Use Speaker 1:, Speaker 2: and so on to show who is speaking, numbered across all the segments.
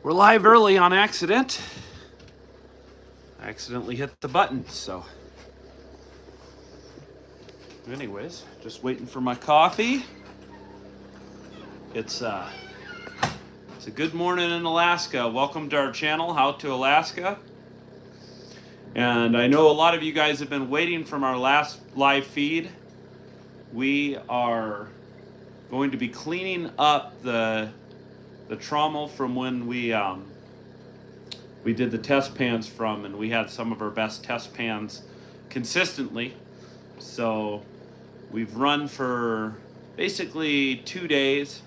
Speaker 1: We're live early on accident. I accidentally hit the button, so. Anyways, just waiting for my coffee. It's a good morning in Alaska. Welcome to our channel, How to Alaska. And I know a lot of you guys have been waiting from our last live feed. We are going to be cleaning up the trommel from when we did the test pans from, and we had some of our best test pans consistently. So we've run for basically 2 days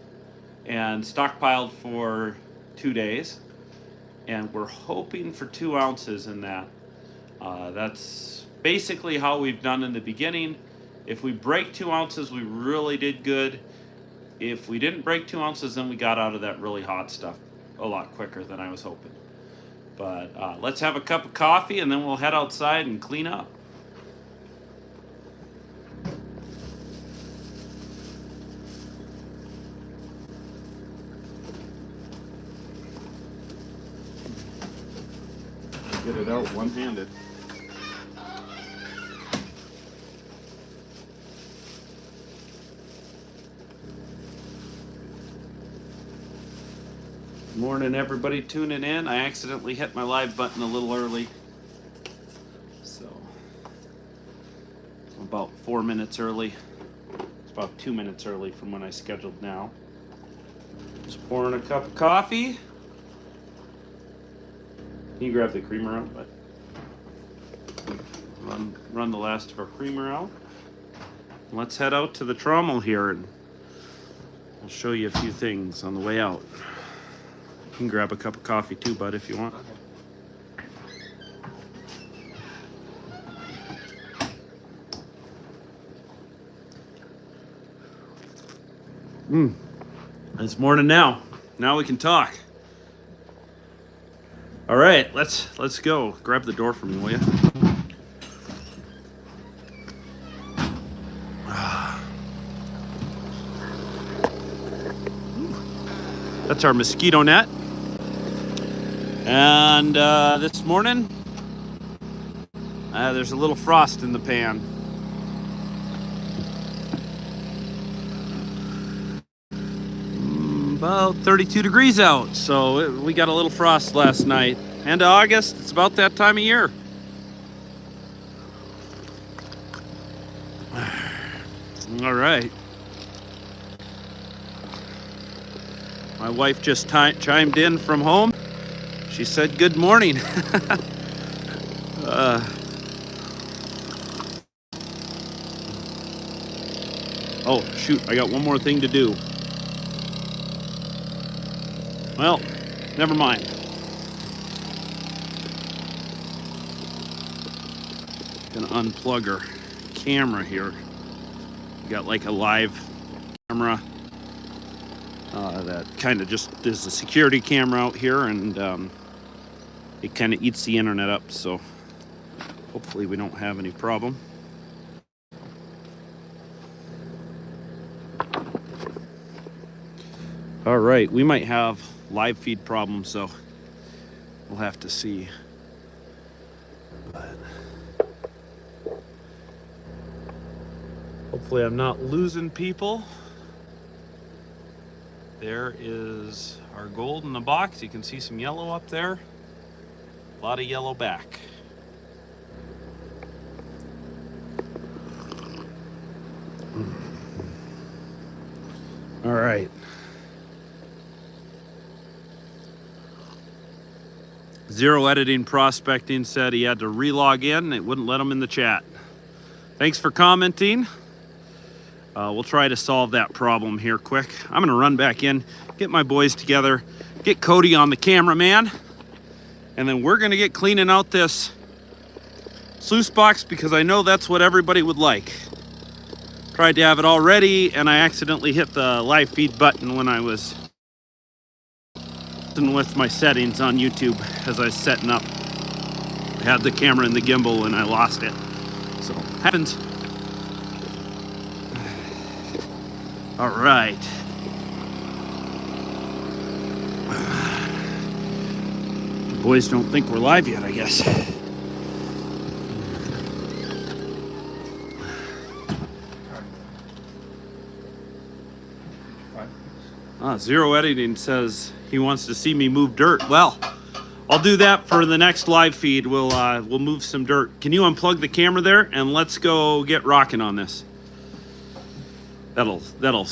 Speaker 1: and stockpiled for 2 days, and we're hoping for 2 ounces in that. That's basically how we've done in the beginning. If we break 2 ounces, we really did good. If we didn't break 2 ounces, then we got out of that really hot stuff a lot quicker than I was hoping. But let's have a cup of coffee and then we'll head outside and clean up. Get it out one-handed. Morning, everybody tuning in. I accidentally hit my live button a little early, so I'm about 4 minutes early. It's about 2 minutes early from when I scheduled now. Just pouring a cup of coffee. Can you grab the creamer out? But run the last of our creamer out. Let's head out to the trommel here, and I'll show you a few things on the way out. You can grab a cup of coffee too, bud, if you want. It's morning now. Now we can talk. All right, let's go. Grab the door for me, will you? That's our mosquito net. And this morning, there's a little frost in the pan. About 32 degrees out, so we got a little frost last night. End of August, it's about that time of year. All right. My wife just chimed in from home. She said, "Good morning." Oh, shoot, I got one more thing to do. Well, never mind. Gonna unplug her camera here. We got like a live camera that kind of just is a security camera out here, and it kind of eats the internet up, so hopefully we don't have any problem. All right, we might have live feed problems, so we'll have to see. But hopefully I'm not losing people. There is our gold in the box. You can see some yellow up there. A lot of yellow back. All right. Zero Editing Prospecting said he had to re-log in. It wouldn't let him in the chat. Thanks for commenting. We'll try to solve that problem here quick. I'm going to run back in, get my boys together, get Cody on the cameraman, and then we're going to get cleaning out this sluice box because I know that's what everybody would like. Tried to have it all ready, and I accidentally hit the live feed button when I was with my settings on YouTube as I was setting up. I had the camera in the gimbal and I lost it. So, happens. All right. Boys don't think we're live yet, I guess. Zero Editing says he wants to see me move dirt. Well, I'll do that for the next live feed. We'll move some dirt. Can you unplug the camera there and let's go get rocking on this? That'll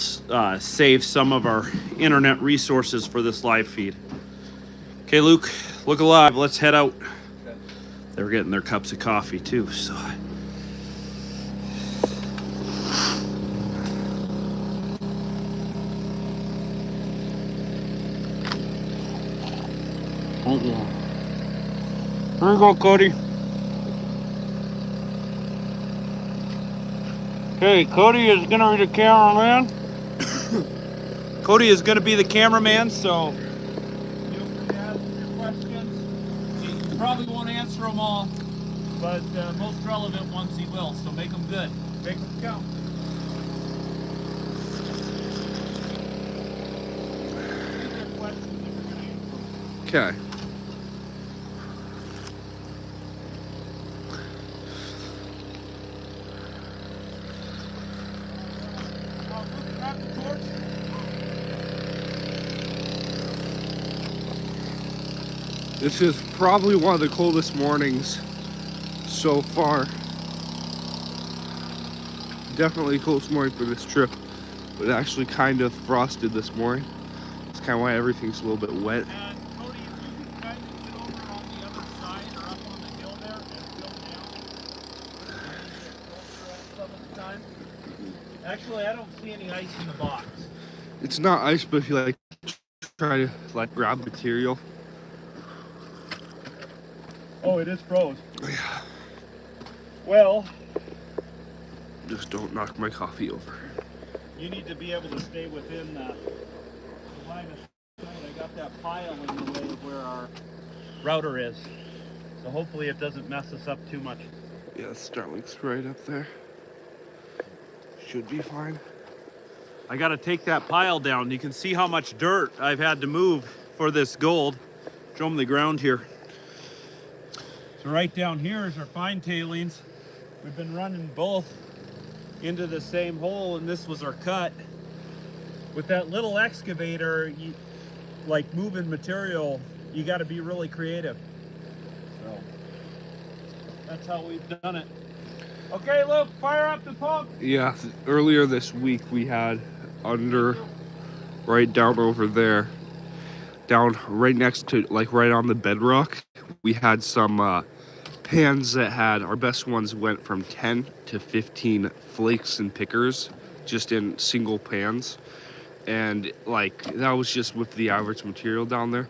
Speaker 1: save some of our internet resources for this live feed. Okay, Luke, look alive. Let's head out. They're getting their cups of coffee too, so. There you go, Cody. Okay, Cody is gonna be the cameraman. Cody is gonna be the cameraman, so feel free to ask your questions. He probably won't answer them all, but most relevant ones he will, so make them good. Make them count.
Speaker 2: Okay. This is probably one of the coldest mornings so far. Definitely the coldest morning for this trip, but actually kind of frosted this morning. That's kind of why everything's a little bit wet.
Speaker 1: And Cody, if you can kind of get over on the other side or up on the hill there and go down some of the time. Actually, I don't see any ice in the box.
Speaker 2: It's not ice, but if you like try to like grab material.
Speaker 1: Oh, it is froze.
Speaker 2: Yeah.
Speaker 1: Well,
Speaker 2: Just don't knock my coffee over.
Speaker 1: you need to be able to stay within the line of sight. I got that pile in the way of where our router is. So hopefully it doesn't mess us up too much.
Speaker 2: Yeah, Starlink's right up there. Should be fine.
Speaker 1: I got to take that pile down. You can see how much dirt I've had to move for this gold. Show them the ground here. So right down here is our fine tailings. We've been running both into the same hole, and this was our cut. With that little excavator, like moving material, you got to be really creative. So that's how we've done it. Okay, Luke, fire up the pump.
Speaker 2: Yeah, earlier this week we had under, right down over there, down right next to, like right on the bedrock, we had some pans that had, our best ones went from 10 to 15 flakes and pickers just in single pans. And like, that was just with the average material down there.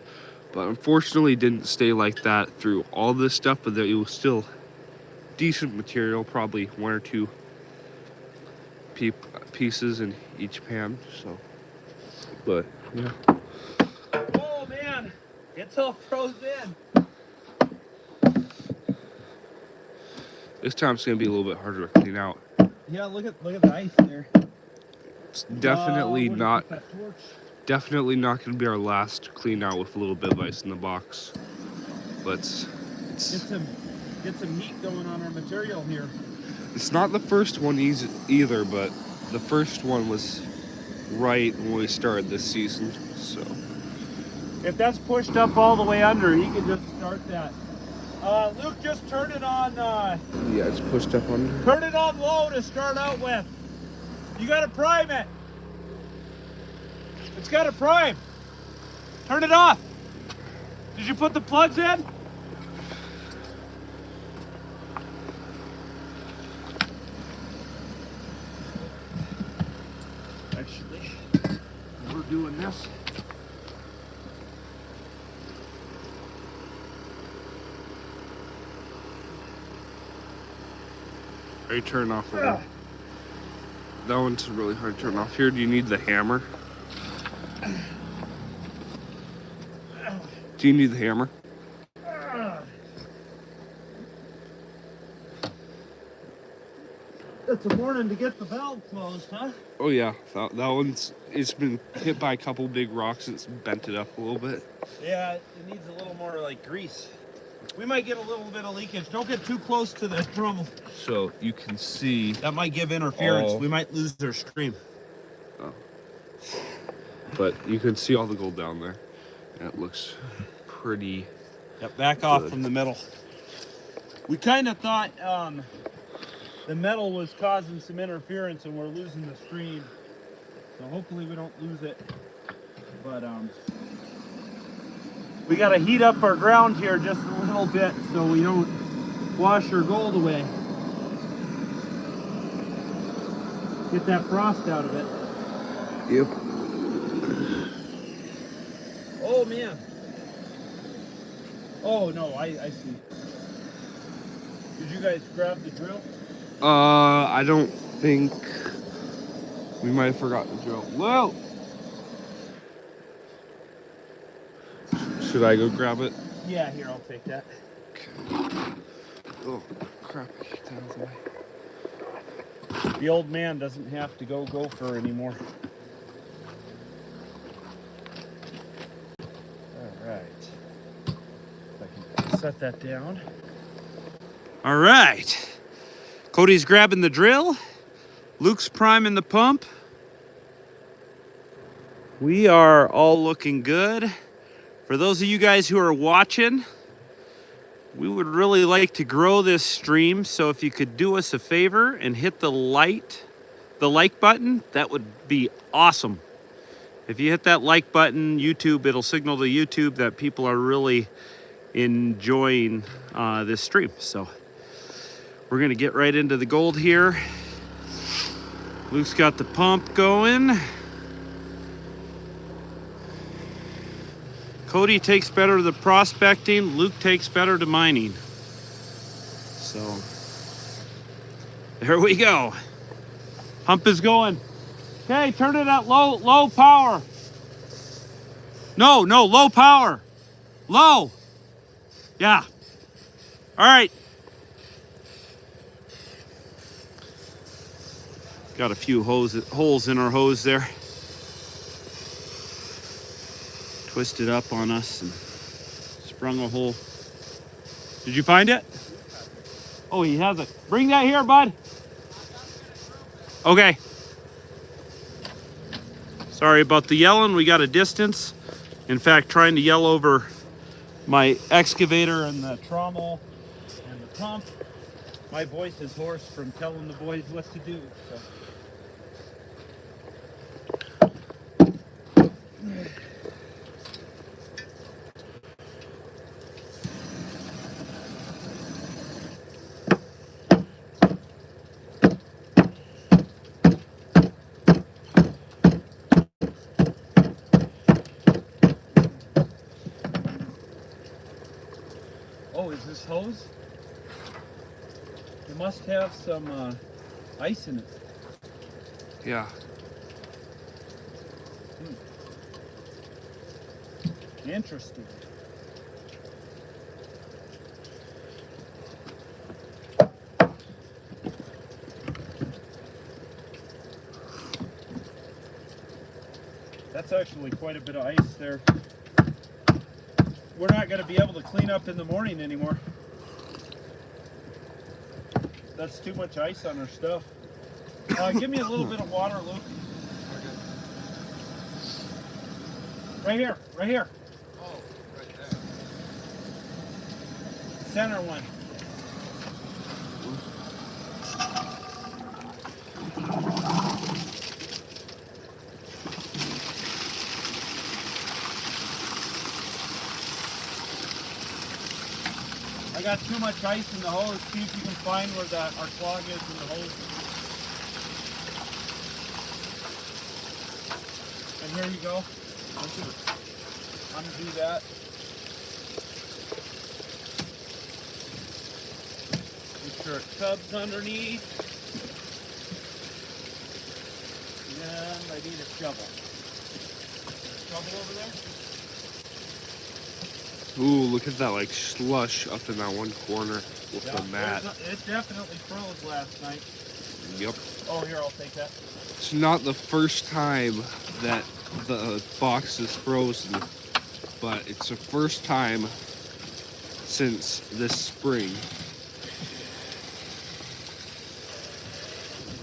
Speaker 2: But unfortunately it didn't stay like that through all this stuff, but it was still decent material, probably one or two pieces in each pan, so, but yeah.
Speaker 1: Oh man, it's all frozen.
Speaker 2: This time it's gonna be a little bit harder to clean out.
Speaker 1: Yeah, look at the ice there.
Speaker 2: It's definitely not gonna be our last clean out with a little bit of ice in the box. But
Speaker 1: Get some heat going on our material here.
Speaker 2: it's not the first one either, but the first one was right when we started this season, so.
Speaker 1: If that's pushed up all the way under, you can just start that. Luke, just turn it on.
Speaker 2: Yeah, it's pushed up under.
Speaker 1: Turn it on low to start out with. You gotta prime it. It's gotta prime. Turn it off. Did you put the plugs in? Actually, we're doing this.
Speaker 2: Are you turning off the one? That one's really hard to turn off. Here, do you need the hammer? Do you need the hammer?
Speaker 1: it's a morning to get the valve closed, huh?
Speaker 2: Oh yeah, that one's, it's been hit by a couple big rocks. It's bent it up a little bit.
Speaker 1: Yeah, it needs a little more like grease. We might get a little bit of leakage. Don't get too close to the drum.
Speaker 2: So you can see
Speaker 1: That might give interference.
Speaker 2: all,
Speaker 1: We might lose our stream.
Speaker 2: but you can see all the gold down there. And it looks pretty.
Speaker 1: Yep, back off from the metal. We kind of thought the metal was causing some interference and we're losing the stream. So hopefully we don't lose it. But we got to heat up our ground here just a little bit so we don't wash our gold away. Get that frost out of it.
Speaker 2: Yep.
Speaker 1: Oh man. Oh no, I see. Did you guys grab the drill?
Speaker 2: I don't think we might have forgotten the drill. Whoa! Should I go grab it?
Speaker 1: Yeah, here, I'll take that.
Speaker 2: Okay. Oh, crap. I kicked that out of the way.
Speaker 1: The old man doesn't have to go gopher anymore. All right. If I can set that down. All right. Cody's grabbing the drill. Luke's priming the pump. We are all looking good. For those of you guys who are watching, we would really like to grow this stream, so if you could do us a favor and hit the like button, that would be awesome. If you hit that like button, it'll signal to YouTube that people are really enjoying this stream. So we're gonna get right into the gold here. Luke's got the pump going. Cody takes better to the prospecting, Luke takes better to mining. So, there we go. Pump is going. Okay, turn it at low power. No, low power. Low. Yeah. All right. Got a few holes in our hose there. Twisted up on us and sprung a hole. Did you find it? Oh, he has it. Bring that here, bud. Okay. Sorry about the yelling. We got a distance. In fact, trying to yell over my excavator and the trommel and the pump. My voice is hoarse from telling the boys what to do. So. Oh, is this hose? It must have some ice in it.
Speaker 2: Yeah.
Speaker 1: Interesting. That's actually quite a bit of ice there. We're not going to be able to clean up in the morning anymore. That's too much ice on our stuff. Give me a little bit of water, Luke. Right here, right here.
Speaker 2: Oh, right there.
Speaker 1: Center one. I got too much ice in the hose. See if you can find where our clog is in the hose. And here you go. Undo that. Make sure it tubs underneath. And I need a shovel. Shovel over there?
Speaker 2: Ooh, look at that, like, slush up in that one corner with the mat.
Speaker 1: It definitely froze last night.
Speaker 2: Yep.
Speaker 1: Oh, here, I'll take that.
Speaker 2: It's not the first time that the box is frozen, but it's the first time since this spring.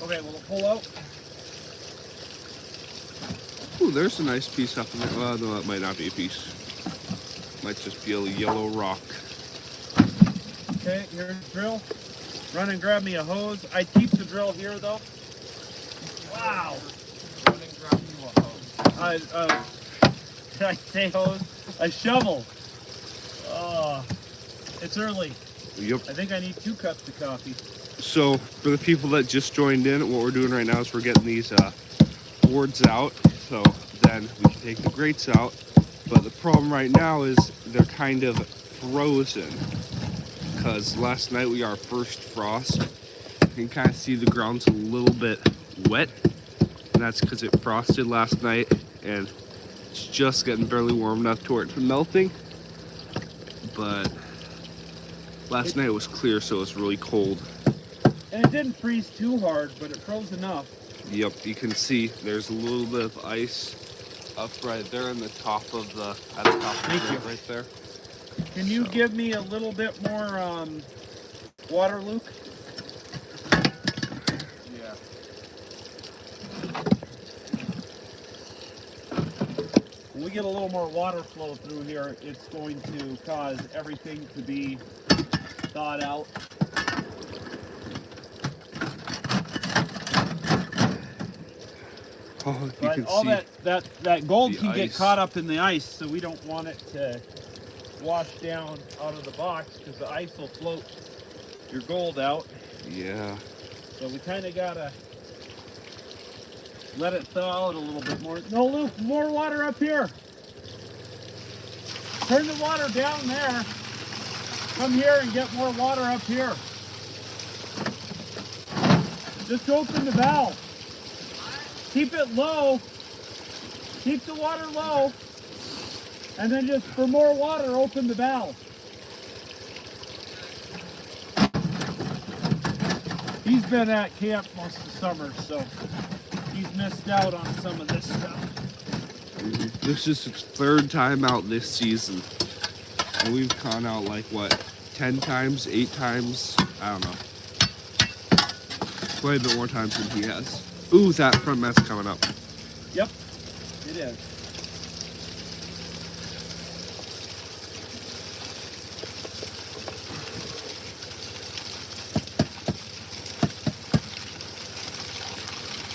Speaker 1: Okay, will it pull out?
Speaker 2: Ooh, there's a nice piece up in there. Well, no, that might not be a piece. Might just be a yellow rock.
Speaker 1: Okay, here's the drill. Run and grab me a hose. I keep the drill here, though. Wow.
Speaker 3: Run and grab you a hose.
Speaker 1: Did I say hose? A shovel. It's early.
Speaker 2: Yep.
Speaker 1: I think I need 2 cups of coffee.
Speaker 2: So, for the people that just joined in, what we're doing right now is we're getting these boards out. So then we can take the grates out. But the problem right now is they're kind of frozen. Because last night we got our first frost. You can kind of see the ground's a little bit wet. And that's because it frosted last night. And it's just getting barely warm enough to where it's melting. But last night it was clear, so it was really cold.
Speaker 1: And it didn't freeze too hard, but it froze enough.
Speaker 2: Yep, you can see there's a little bit of ice up right there in the top of the, at the top of the grate right there.
Speaker 1: Can you give me a little bit more water, Luke?
Speaker 3: Yeah.
Speaker 1: When we get a little more water flow through here, it's going to cause everything to be thawed out.
Speaker 2: Oh, you
Speaker 1: But
Speaker 2: can
Speaker 1: all
Speaker 2: see
Speaker 1: that gold
Speaker 2: the
Speaker 1: can get
Speaker 2: ice.
Speaker 1: caught up in the ice, so we don't want it to wash down out of the box because the ice will float your gold out.
Speaker 2: Yeah.
Speaker 1: So we kind of gotta let it thaw out a little bit more. No, Luke, more water up here. Turn the water down there. Come here and get more water up here. Just open the valve. Keep it low. Keep the water low. And then just for more water, open the valve. He's been at camp most of the summer, so he's missed out on some of this stuff.
Speaker 2: This is its 3rd time out this season. And we've gone out like, what, 10 times, 8 times? I don't know. Quite a bit more times than he has. Ooh, that front mess coming up.
Speaker 1: Yep, it is.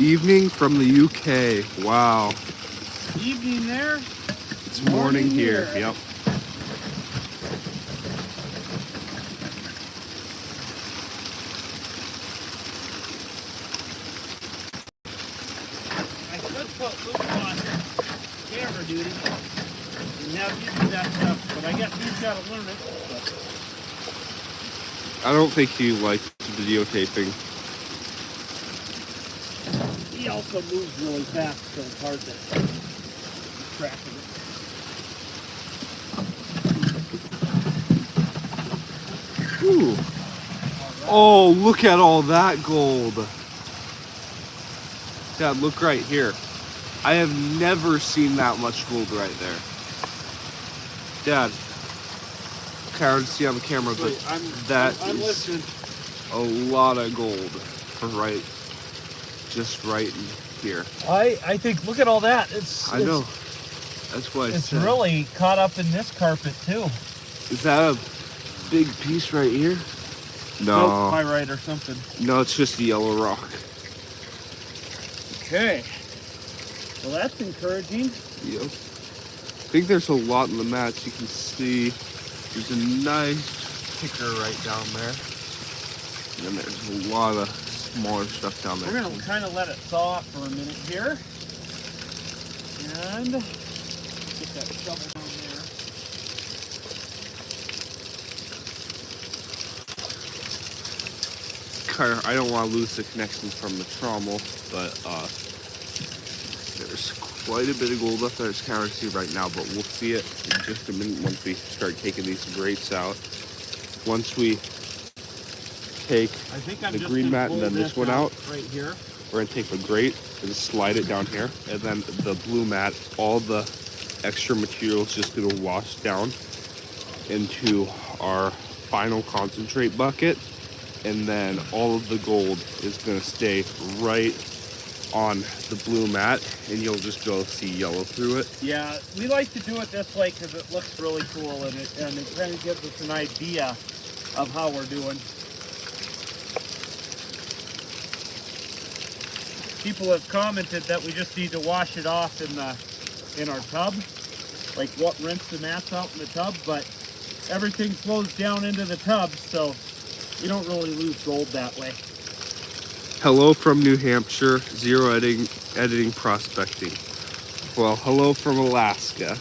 Speaker 2: Evening from the UK. Wow.
Speaker 1: Evening there.
Speaker 2: It's morning here. Yep.
Speaker 1: I could put Luke on camera duty and have you do that stuff, but I guess he's got to learn it. So.
Speaker 2: I don't think he likes videotaping.
Speaker 1: He also moves really fast, so it's hard to keep track of it.
Speaker 2: Ooh. Oh, look at all that gold. Dad, look right here. I have never seen that much gold right there. Dad, can't see on the camera, but
Speaker 1: Wait,
Speaker 2: that
Speaker 1: I'm
Speaker 2: is
Speaker 1: listening.
Speaker 2: a lot of gold for just right in here.
Speaker 1: I think, look at all that.
Speaker 2: I know. That's why I
Speaker 1: It's
Speaker 2: said.
Speaker 1: really caught up in this carpet too.
Speaker 2: Is that a big piece right here?
Speaker 1: Nope,
Speaker 2: No.
Speaker 1: pyrite or something.
Speaker 2: No, it's just a yellow rock.
Speaker 1: Okay. Well, that's encouraging.
Speaker 2: Yep. I think there's a lot in the mats. You can see there's a nice picker right down there. And then there's a lot of smaller stuff down there.
Speaker 1: We're going to kind of let it thaw for a minute here. And get that shovel down there.
Speaker 2: I don't want to lose the connection from the trommel, but there's quite a bit of gold up there. It's kind of hard to see right now, but we'll see it in just a minute once we start taking these grates out. Once we take
Speaker 1: I think I'm
Speaker 2: the
Speaker 1: just
Speaker 2: green
Speaker 1: gonna
Speaker 2: mat and
Speaker 1: pull
Speaker 2: then this one out.
Speaker 1: right here.
Speaker 2: We're gonna take the grate and slide it down here, and then the blue mat, all the extra material is just gonna wash down into our final concentrate bucket, and then all of the gold is gonna stay right on the blue mat, and you'll just be able to see yellow through it.
Speaker 1: Yeah, we like to do it this way because it looks really cool, and it kind of gives us an idea of how we're doing. People have commented that we just need to wash it off in our tub, like what rinse the mats out in the tub, but everything flows down into the tub, so you don't really lose gold that way.
Speaker 2: Hello from New Hampshire, zero editing prospecting. Well, hello from Alaska.
Speaker 1: All right,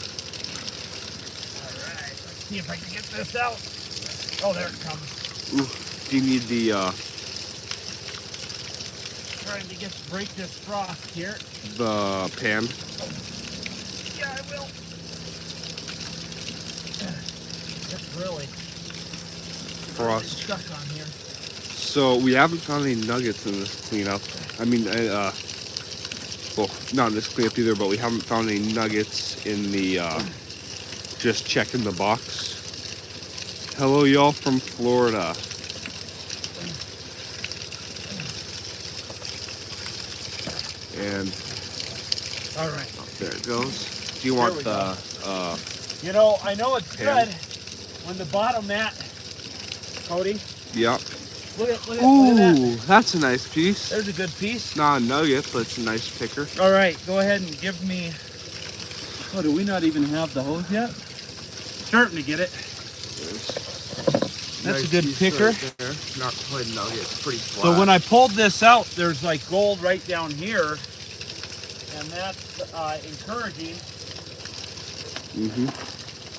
Speaker 1: let's see if I can get this out. Oh, there it comes.
Speaker 2: Ooh, do you need the
Speaker 1: Trying to break this frost here.
Speaker 2: the pan?
Speaker 1: Yeah, I will. It's really
Speaker 2: Frost.
Speaker 1: stuck on here.
Speaker 2: So we haven't found any nuggets in this cleanup. I mean, well, not in this cleanup either, but we haven't found any nuggets in the, just checking the box. Hello, y'all from Florida. And
Speaker 1: All right.
Speaker 2: there it goes. Do you want the,
Speaker 1: You know, I know it's
Speaker 2: pan?
Speaker 1: good when the bottom mat, Cody.
Speaker 2: yeah.
Speaker 1: Look at
Speaker 2: Ooh,
Speaker 1: that.
Speaker 2: that's a nice piece.
Speaker 1: There's a good piece.
Speaker 2: Not a nugget, but it's a nice picker.
Speaker 1: All right, go ahead and give me. Oh, do we not even have the hose yet? Starting to get it. That's a good
Speaker 2: piece
Speaker 1: picker.
Speaker 2: right there. Not quite a nugget, it's pretty flat.
Speaker 1: So when I pulled this out, there's like gold right down here, and that's encouraging.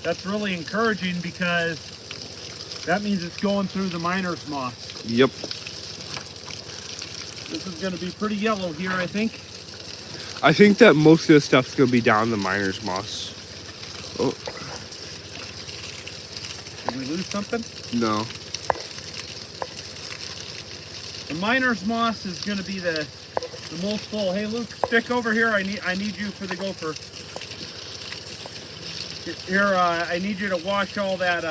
Speaker 1: That's really encouraging because that means it's going through the miner's moss.
Speaker 2: Yep.
Speaker 1: This is going to be pretty yellow here, I think.
Speaker 2: I think that most of this stuff's gonna be down the miner's moss. Oh,
Speaker 1: Did we lose something?
Speaker 2: no.
Speaker 1: The miner's moss is going to be the most full. Hey, Luke, stick over here. I need you for the gopher. Here, I need you to wash all that.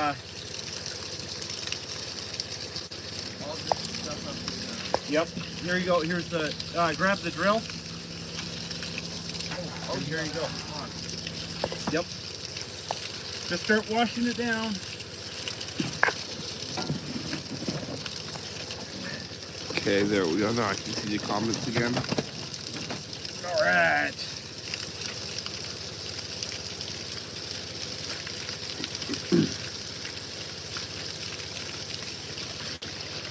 Speaker 1: Yep. Here you go. Here's the. Grab the drill. Oh, here you go. Come on. Yep. Just start washing it down.
Speaker 2: Okay, there we go. Now I can see the comments again.
Speaker 1: All right.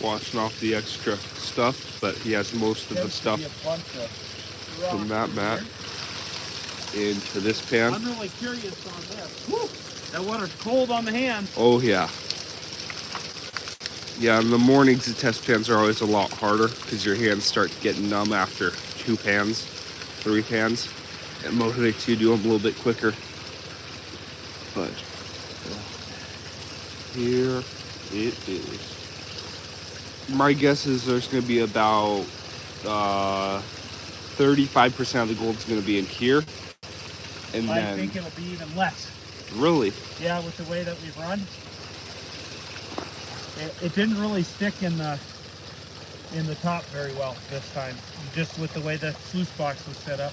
Speaker 2: Washing off the extra stuff, but he has most of the stuff from that mat into this pan.
Speaker 1: I'm really curious on this. Whew. That water's cold on the hands.
Speaker 2: Oh yeah. Yeah, in the mornings the test pans are always a lot harder because your hands start getting numb after 2 pans, 3 pans. It motivates you to do them a little bit quicker. But here it is. My guess is there's going to be about 35% of the gold is going to be in here. And
Speaker 1: I
Speaker 2: then,
Speaker 1: think it'll be even less.
Speaker 2: really?
Speaker 1: Yeah, with the way that we've run. It didn't really stick in the top very well this time, just with the way the sluice box was set up.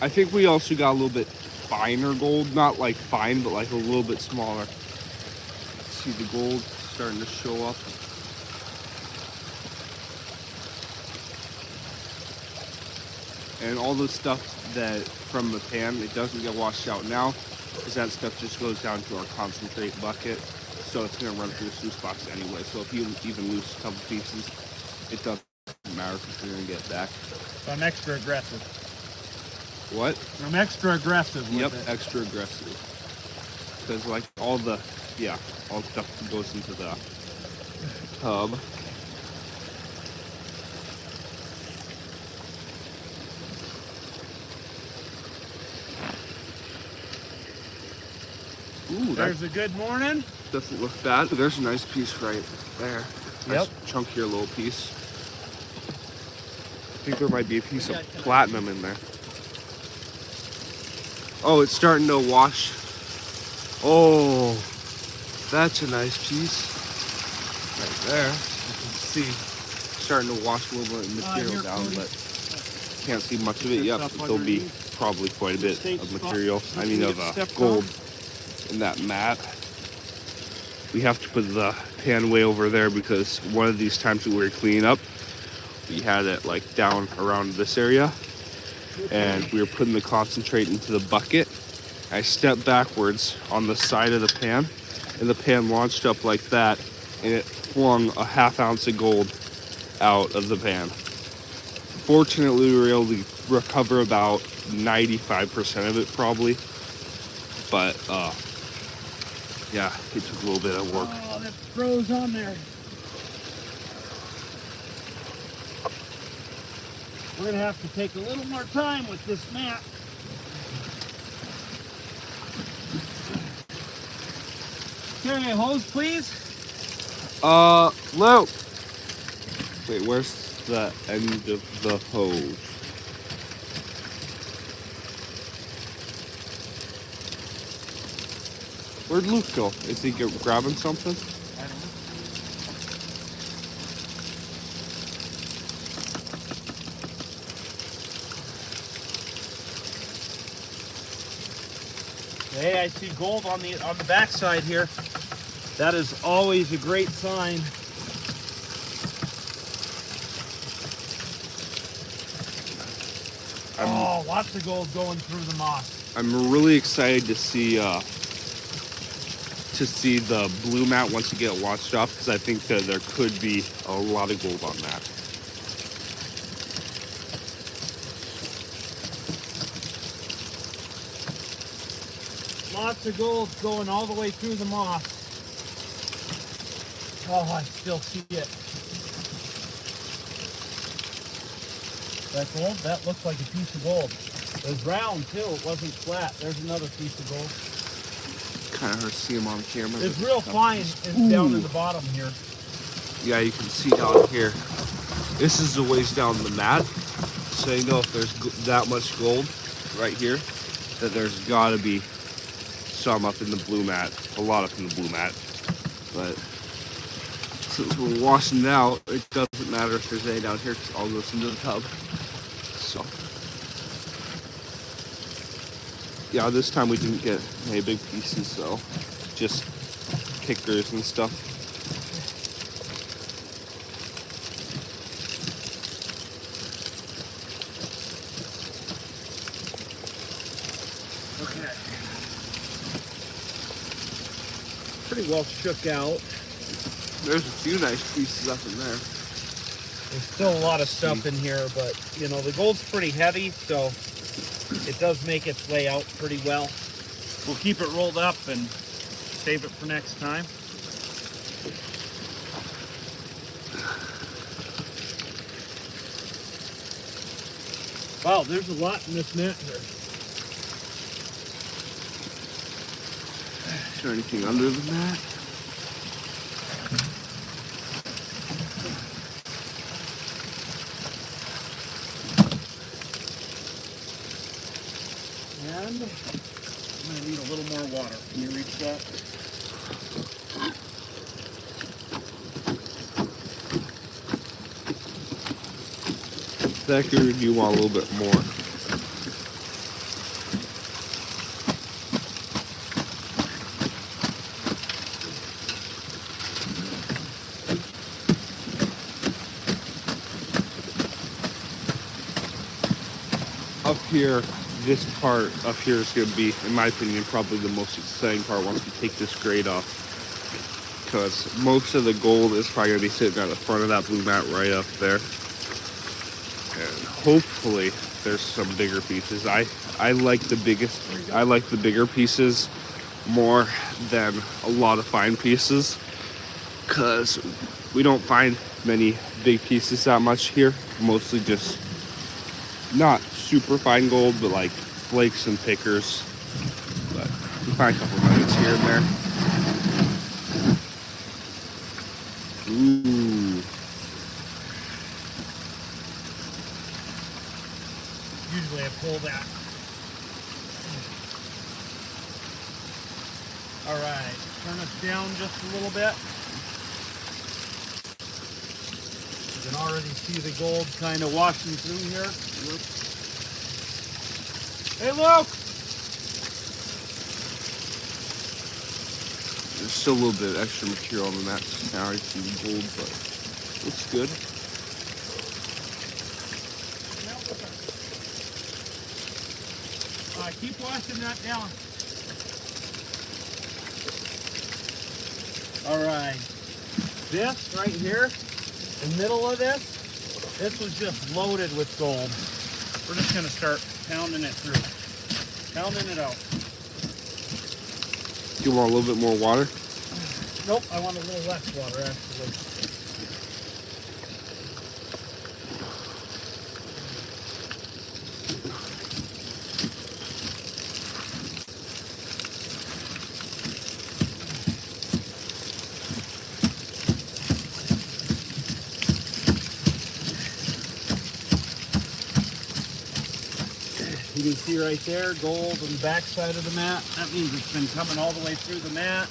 Speaker 2: I think we also got a little bit finer gold, not like fine, but like a little bit smaller. See the gold starting to show up. And all the stuff that from the pan, it doesn't get washed out now because that stuff just goes down to our concentrate bucket. So it's going to run through the sluice box anyway. So if you even lose a couple pieces, it doesn't matter because you're going to get it back.
Speaker 1: So I'm extra aggressive.
Speaker 2: What?
Speaker 1: I'm extra aggressive with
Speaker 2: Yep,
Speaker 1: it.
Speaker 2: extra aggressive. Because like all the stuff goes into the tub. Ooh, that
Speaker 1: There's a good morning.
Speaker 2: doesn't look bad. There's a nice piece right there. Nice chunkier little piece. I think there might be a piece of platinum in there. Oh, it's starting to wash. Oh, that's a nice piece. Right there. You can see starting to wash a little bit of material down, but can't see much of it yet. But there'll be probably quite a bit of material. I mean, of gold in that mat. We have to put the pan way over there because one of these times that we were cleaning up, we had it like down around this area, and we were putting the concentrate into the bucket. I stepped backwards on the side of the pan, and the pan launched up like that, and it flung a ½ ounce of gold out of the pan. Fortunately, we were able to recover about 95% of it probably, but yeah, it took a little bit of work.
Speaker 3: Oh, that froze on there. We're gonna have to take a little more time with this mat. Okay, hose please.
Speaker 2: Lou. Wait, where's the end of the hose? Where'd Luke go? Is he grabbing something?
Speaker 3: I don't know. Hey, I see gold on the backside here. That is always a great sign. Oh, lots of gold going through the moss.
Speaker 2: I'm really excited to see the blue mat once you get it washed off, because I think that there could be a lot of gold on that.
Speaker 3: Lots of gold going all the way through the moss. Oh, I still see it. That gold? That looks like a piece of gold. It was round too, it wasn't flat. There's another piece of gold.
Speaker 2: Kind of hard to see them on camera.
Speaker 3: It's real fine. It's down in the bottom here.
Speaker 2: Yeah, you can see down here. This is the ways down the mat. So you know if there's that much gold right here, that there's got to be some up in the blue mat. A lot up in the blue mat. But since we're washing it out, it doesn't matter if there's any down here because it all goes into the tub. So yeah, this time we didn't get any big pieces, so just kickers and stuff.
Speaker 3: Okay. Pretty well shook out.
Speaker 2: There's a few nice pieces up in there.
Speaker 3: There's still a lot of stuff in here, but you know, the gold's pretty heavy, so it does make its way out pretty well. We'll keep it rolled up and save it for next time. Wow, there's a lot in this mat here.
Speaker 2: Is there anything under the mat?
Speaker 3: And I'm going to need a little more water. Can you reach that?
Speaker 2: Zachary, do you want a little bit more? Up here, this part up here is going to be, in my opinion, probably the most exciting part once we take this grate off. Because most of the gold is probably going to be sitting at the front of that blue mat right up there. And hopefully there's some bigger pieces. I like the bigger pieces more than a lot of fine pieces. Because we don't find many big pieces that much here. Mostly just not super fine gold, but like flakes and pickers. But we find a couple nuggets here and there. Ooh.
Speaker 3: Usually I pull that. All right, turn us down just a little bit. You can already see the gold kind of washing through here. Hey, Luke!
Speaker 2: There's still a little bit of extra material on the mat. Now I see the gold, but looks good.
Speaker 3: Keep washing that down. All right. This right here, the middle of this was just loaded with gold. We're just going to start pounding it through. Pounding it out.
Speaker 2: Do you want a little bit more water?
Speaker 3: Nope, I want a little less water, actually. You can see right there, gold on the back side of the mat. That means it's been coming all the way through the mat.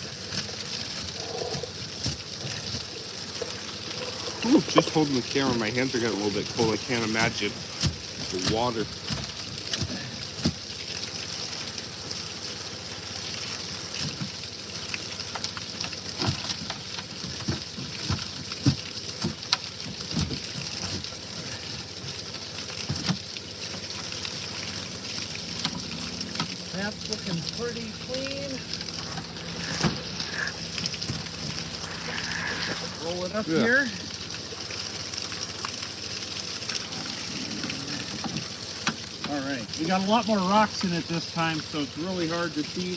Speaker 2: Ooh, just holding the camera, my hands are getting a little bit cold. I can't imagine the water.
Speaker 3: That's looking pretty clean. Roll it up here. All right, we got a lot more rocks in it this time, so it's really hard to see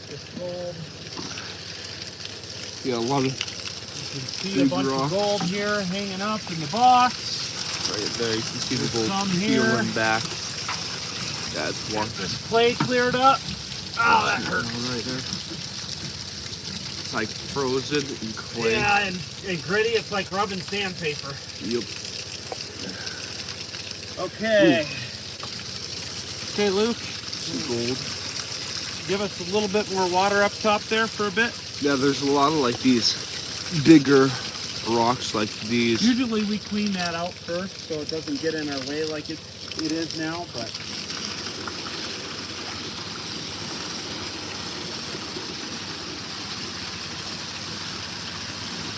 Speaker 3: this gold.
Speaker 2: Yeah, a lot of
Speaker 3: You can see a bunch of gold here hanging up in the box.
Speaker 2: right there. You can see the
Speaker 3: There's
Speaker 2: gold
Speaker 3: some here.
Speaker 2: peeling back. That's one.
Speaker 3: This clay cleared up. Oh, that hurt.
Speaker 2: Right there. It's like frozen in clay.
Speaker 3: Yeah, and gritty. It's like rubbing sandpaper.
Speaker 2: Yep.
Speaker 3: Okay. Okay, Luke.
Speaker 2: Some gold.
Speaker 3: Give us a little bit more water up top there for a bit.
Speaker 2: Yeah, there's a lot of like these bigger rocks like these.
Speaker 3: Usually we clean that out first so it doesn't get in our way like it is now, but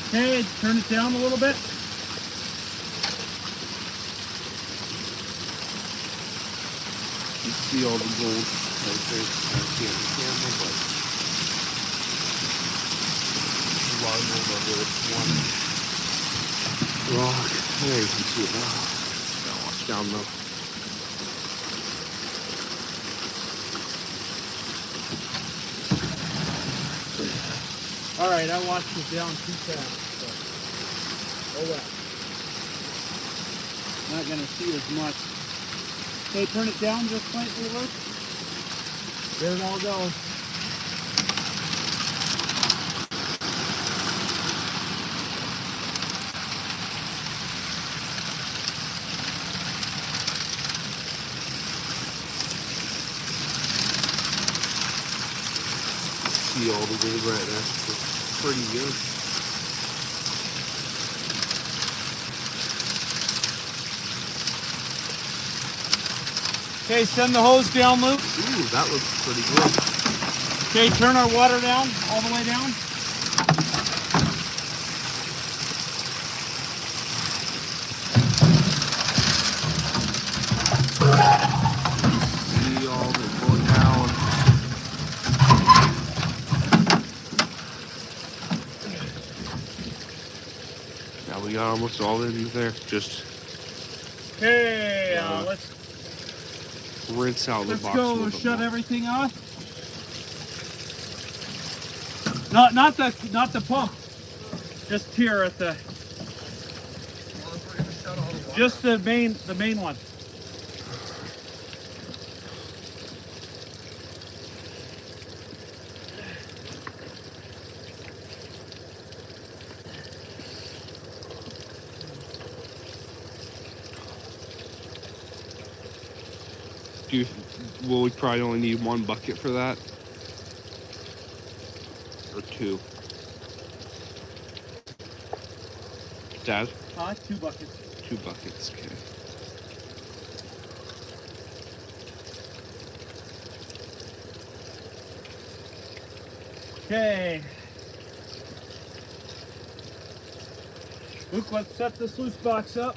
Speaker 3: okay, turn it down a little bit.
Speaker 2: You see all the gold right there. I can't see on the camera, but a lot of gold under this one rock. There you can see it now. Gotta watch down though.
Speaker 3: All right, I watched it down too fast. So. Oh well. Not gonna see as much. Okay, turn it down just slightly, Luke. There it all goes.
Speaker 2: See all the gold right there. It's pretty good.
Speaker 3: Okay, send the hose down, Luke.
Speaker 2: Ooh, that looks pretty good.
Speaker 3: Okay, turn our water down, all the way down.
Speaker 2: See all of it going down. Now we got almost all in there. Just
Speaker 3: Okay, let's
Speaker 2: rinse out the box a
Speaker 3: go
Speaker 2: little bit
Speaker 3: shut
Speaker 2: more.
Speaker 3: everything off. Not the pump. Just here at the just the main one.
Speaker 2: Will we probably only need one bucket for that? Or two? Dad?
Speaker 3: 2 buckets.
Speaker 2: 2 buckets, okay.
Speaker 3: Okay. Luke, let's set the sluice box up.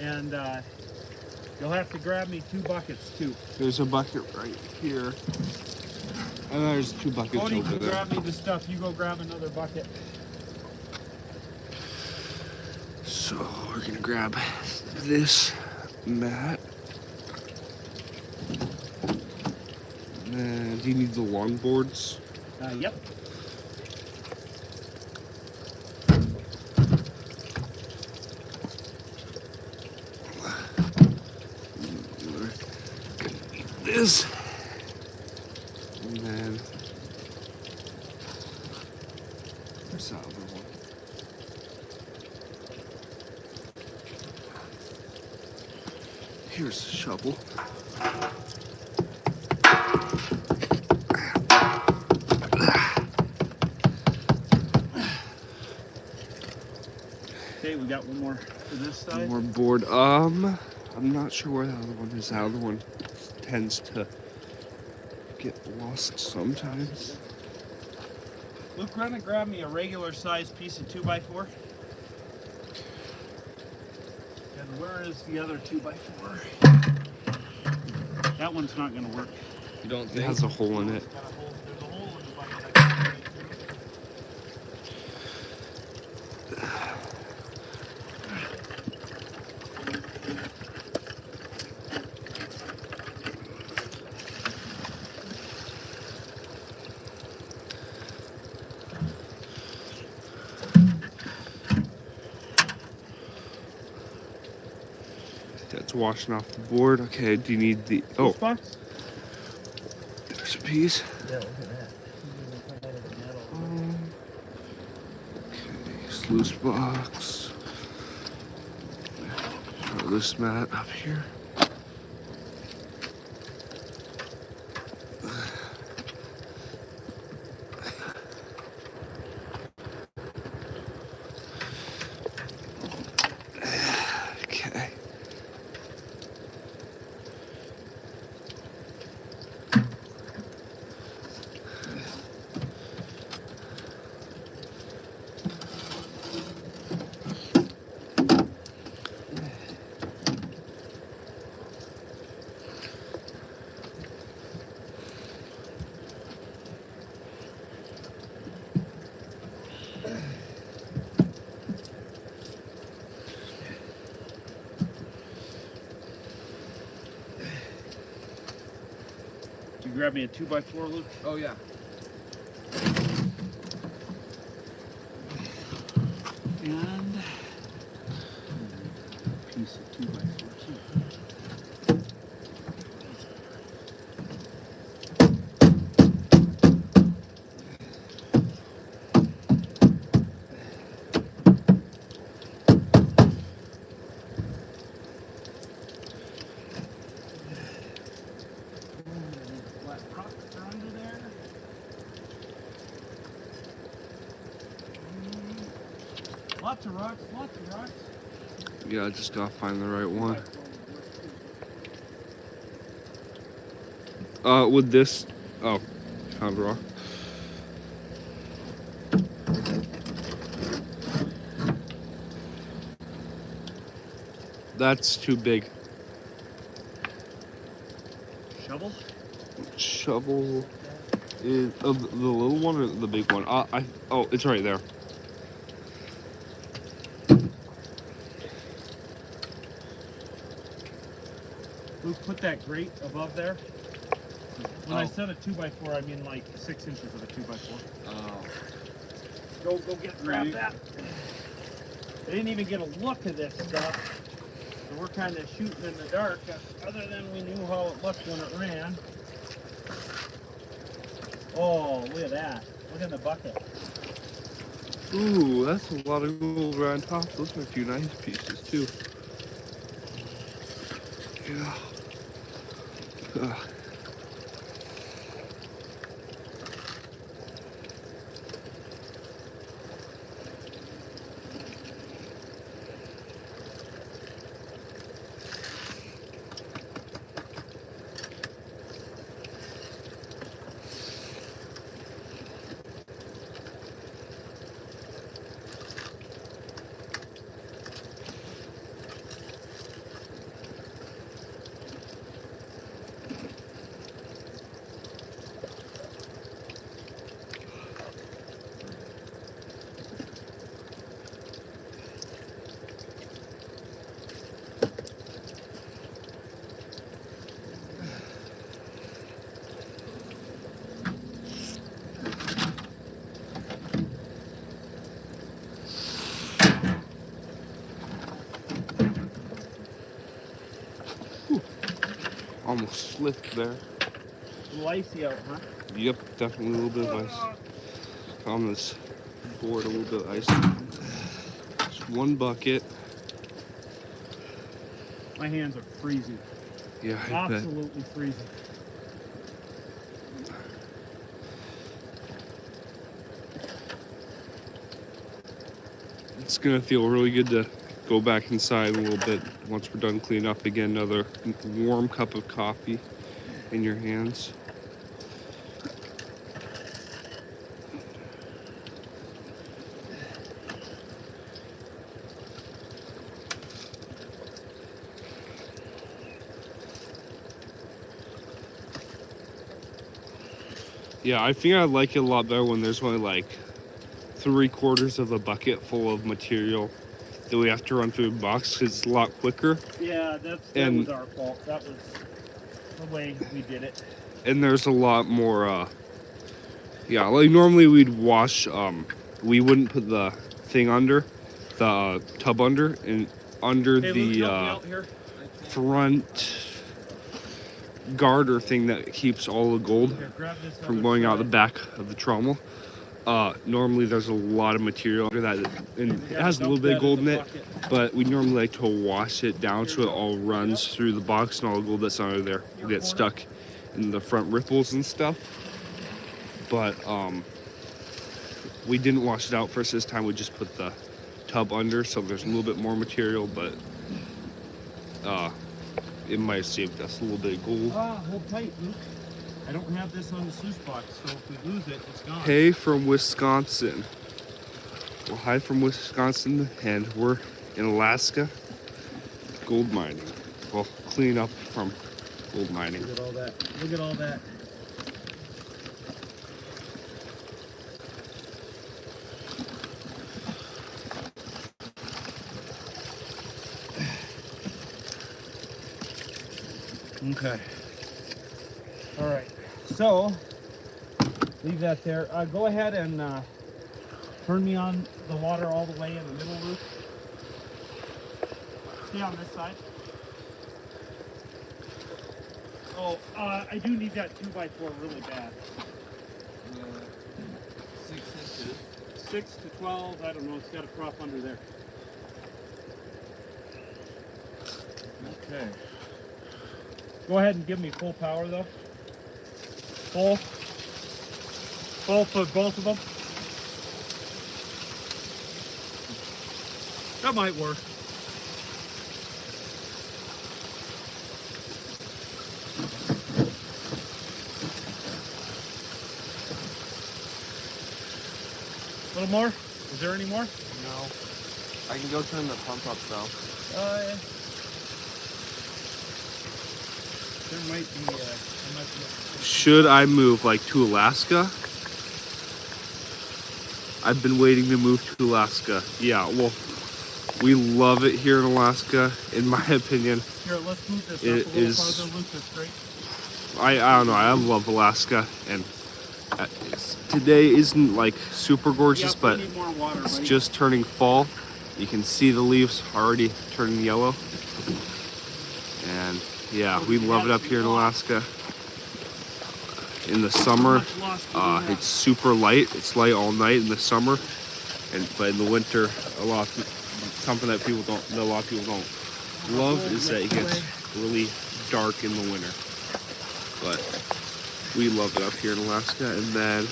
Speaker 3: And you'll have to grab me 2 buckets too.
Speaker 2: There's a bucket right here. And there's 2 buckets
Speaker 3: Cody
Speaker 2: over
Speaker 3: can
Speaker 2: there.
Speaker 3: grab me the stuff. You go grab another bucket.
Speaker 2: So we're gonna grab this mat. And then, do you need the longboards?
Speaker 3: Yep.
Speaker 2: This. And then there's that other one. Here's the shovel.
Speaker 3: Okay, we got one more for this side.
Speaker 2: More board. I'm not sure where the other one is. The other one tends to get lost sometimes.
Speaker 3: Luke, run and grab me a regular sized piece of 2x4. And where is the other 2x4? That one's not going to work.
Speaker 2: You don't think? It has a hole in it.
Speaker 3: There's a hole in the bucket. I can't get it through.
Speaker 2: That's washing off the board. Okay, do you need the... Oh,
Speaker 3: Box?
Speaker 2: there's a piece.
Speaker 3: Yeah, look at that.
Speaker 2: Okay, sluice box. Throw this mat up here. Okay.
Speaker 3: You grab me a 2x4, Luke?
Speaker 2: Oh, yeah.
Speaker 3: And a piece of 2x4 too. Lots of rocks, lots of rocks.
Speaker 2: Yeah, I just gotta find the right one. With this... Oh, found a rock. That's too big.
Speaker 3: Shovel?
Speaker 2: Shovel is... the little one or the big one? Oh, it's right there.
Speaker 3: Luke, put that grate above there. When I said a 2x4, I mean like 6 inches of a 2x4.
Speaker 2: Oh.
Speaker 3: Go grab that. I didn't even get a look at this stuff. So we're kind of shooting in the dark, other than we knew how it looked when it ran. Oh, look at that. Look in the bucket.
Speaker 2: Ooh, that's a lot of gold right on top. Those are a few nice pieces, too. Almost slipped there.
Speaker 3: A little icy out, huh?
Speaker 2: Yep, definitely a little bit of ice. On this board, a little bit of ice. Just one bucket.
Speaker 3: My hands are freezing.
Speaker 2: Yeah, I bet.
Speaker 3: Absolutely freezing.
Speaker 2: It's gonna feel really good to go back inside a little bit once we're done cleaning up again. Another warm cup of coffee in your hands. Yeah, I think I like it a lot better when there's only like 3/4 of a bucket full of material that we have to run through the box because it's a lot quicker.
Speaker 3: Yeah, that was our fault. That was the way we did it.
Speaker 2: And there's a lot more, yeah, like normally we'd wash, we wouldn't put the thing under, the tub under, and under
Speaker 3: Hey, Luke, help me
Speaker 2: the
Speaker 3: out here.
Speaker 2: front garter thing that keeps all the gold
Speaker 3: Here, grab this
Speaker 2: from
Speaker 3: other
Speaker 2: going out the
Speaker 3: side.
Speaker 2: back of the trommel. Normally there's a lot of material under that, and it has a little bit of gold in it, but we normally like to wash it down so it all runs through the box and all the gold that's under there will get stuck in the front ripples and stuff. But we didn't wash it out first this time. We just put the tub under, so there's a little bit more material, but it might have saved us a little bit of gold.
Speaker 3: Hold tight, Luke. I don't have this on the sluice box, so if we lose it, it's gone.
Speaker 2: Hey from Wisconsin. Well, hi from Wisconsin, and we're in Alaska, gold mining. Well, cleaning up from gold mining.
Speaker 3: Look at all that. Look at all that. Okay. All right. So, leave that there. Go ahead and turn me on the water all the way in the middle, Luke. Stay on this side. Oh, I do need that 2x4 really bad.
Speaker 1: 6 inches.
Speaker 3: 6 to 12, I don't know, it's got a prop under there. Okay. Go ahead and give me full power though. Full. Full for both of them. That might work. A little more? Is there any more?
Speaker 4: No. I can go turn the pump up though.
Speaker 3: Yeah. There might be,
Speaker 2: Should I move like to Alaska? I've been waiting to move to Alaska. Yeah, well, we love it here in Alaska, in my opinion.
Speaker 3: Here, let's move this
Speaker 2: It
Speaker 3: up a little
Speaker 2: is-
Speaker 3: farther, Luke, that's great.
Speaker 2: I don't know, I love Alaska, and today isn't like super gorgeous,
Speaker 3: Yep,
Speaker 2: but
Speaker 3: we need more water,
Speaker 2: it's
Speaker 3: right?
Speaker 2: just turning fall. You can see the leaves already turning yellow. And yeah, we love it up here in Alaska. In the summer, it's super light. It's light all night in the summer, but in the winter, something that a lot of people don't love is that it gets really dark in the winter. But we love it up here in Alaska. And then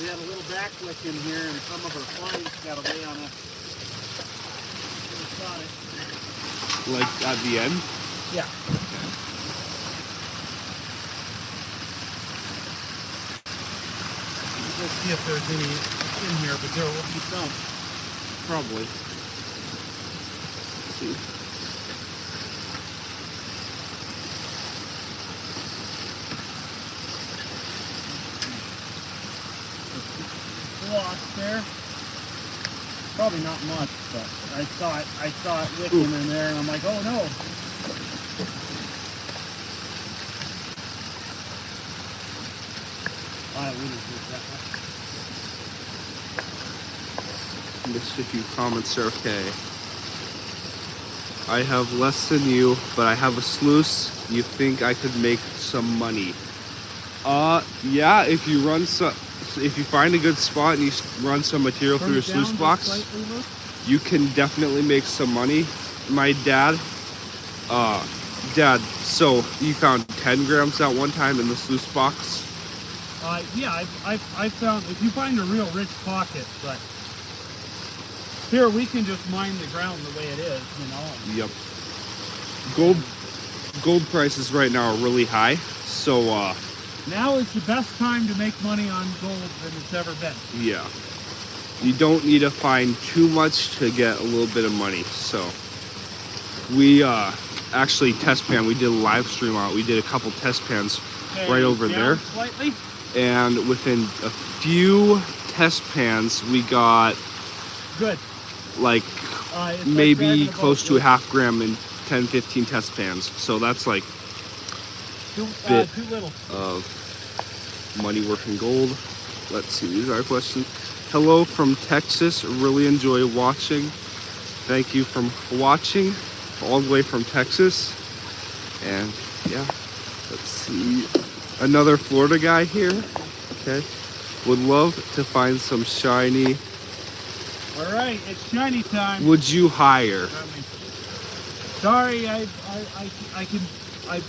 Speaker 3: We had a little backlick in here, and some of our flies got away on us. Got it.
Speaker 2: like at the end.
Speaker 3: Yeah. We'll see if there's any in here, but there will be some.
Speaker 2: Probably. Let's see.
Speaker 3: Lost there. Probably not much, but I saw it wicking in there, and I'm like, oh no. I wouldn't do that.
Speaker 2: Missed a few comments there. Okay. I have less than you, but I have a sluice. You think I could make some money? Yeah, if you run some, if you find a good spot and you run some material through your sluice box, you can definitely make some money. My dad, so you found 10 grams at one time in the sluice box?
Speaker 3: Yeah, I found, if you find a real rich pocket, but here we can just mine the ground the way it is, you know.
Speaker 2: Yep. Gold prices right now are really high, so
Speaker 3: now is the best time to make money on gold than it's ever been.
Speaker 2: yeah. You don't need to find too much to get a little bit of money. So we actually test pan, we did a live stream on it. We did a couple test pans right over there.
Speaker 3: Slightly.
Speaker 2: And within a few test pans, we got
Speaker 3: Good.
Speaker 2: like
Speaker 3: It's
Speaker 2: maybe
Speaker 3: like
Speaker 2: close to a half gram in 10-15 test pans. So that's like
Speaker 3: too little.
Speaker 2: of money working gold. Let's see, these are our questions. Hello from Texas. Really enjoy watching. Thank you from watching all the way from Texas. And yeah, let's see. Another Florida guy here. Okay. Would love to find some shiny.
Speaker 3: All right, it's shiny time.
Speaker 2: Would you hire?
Speaker 3: Sorry,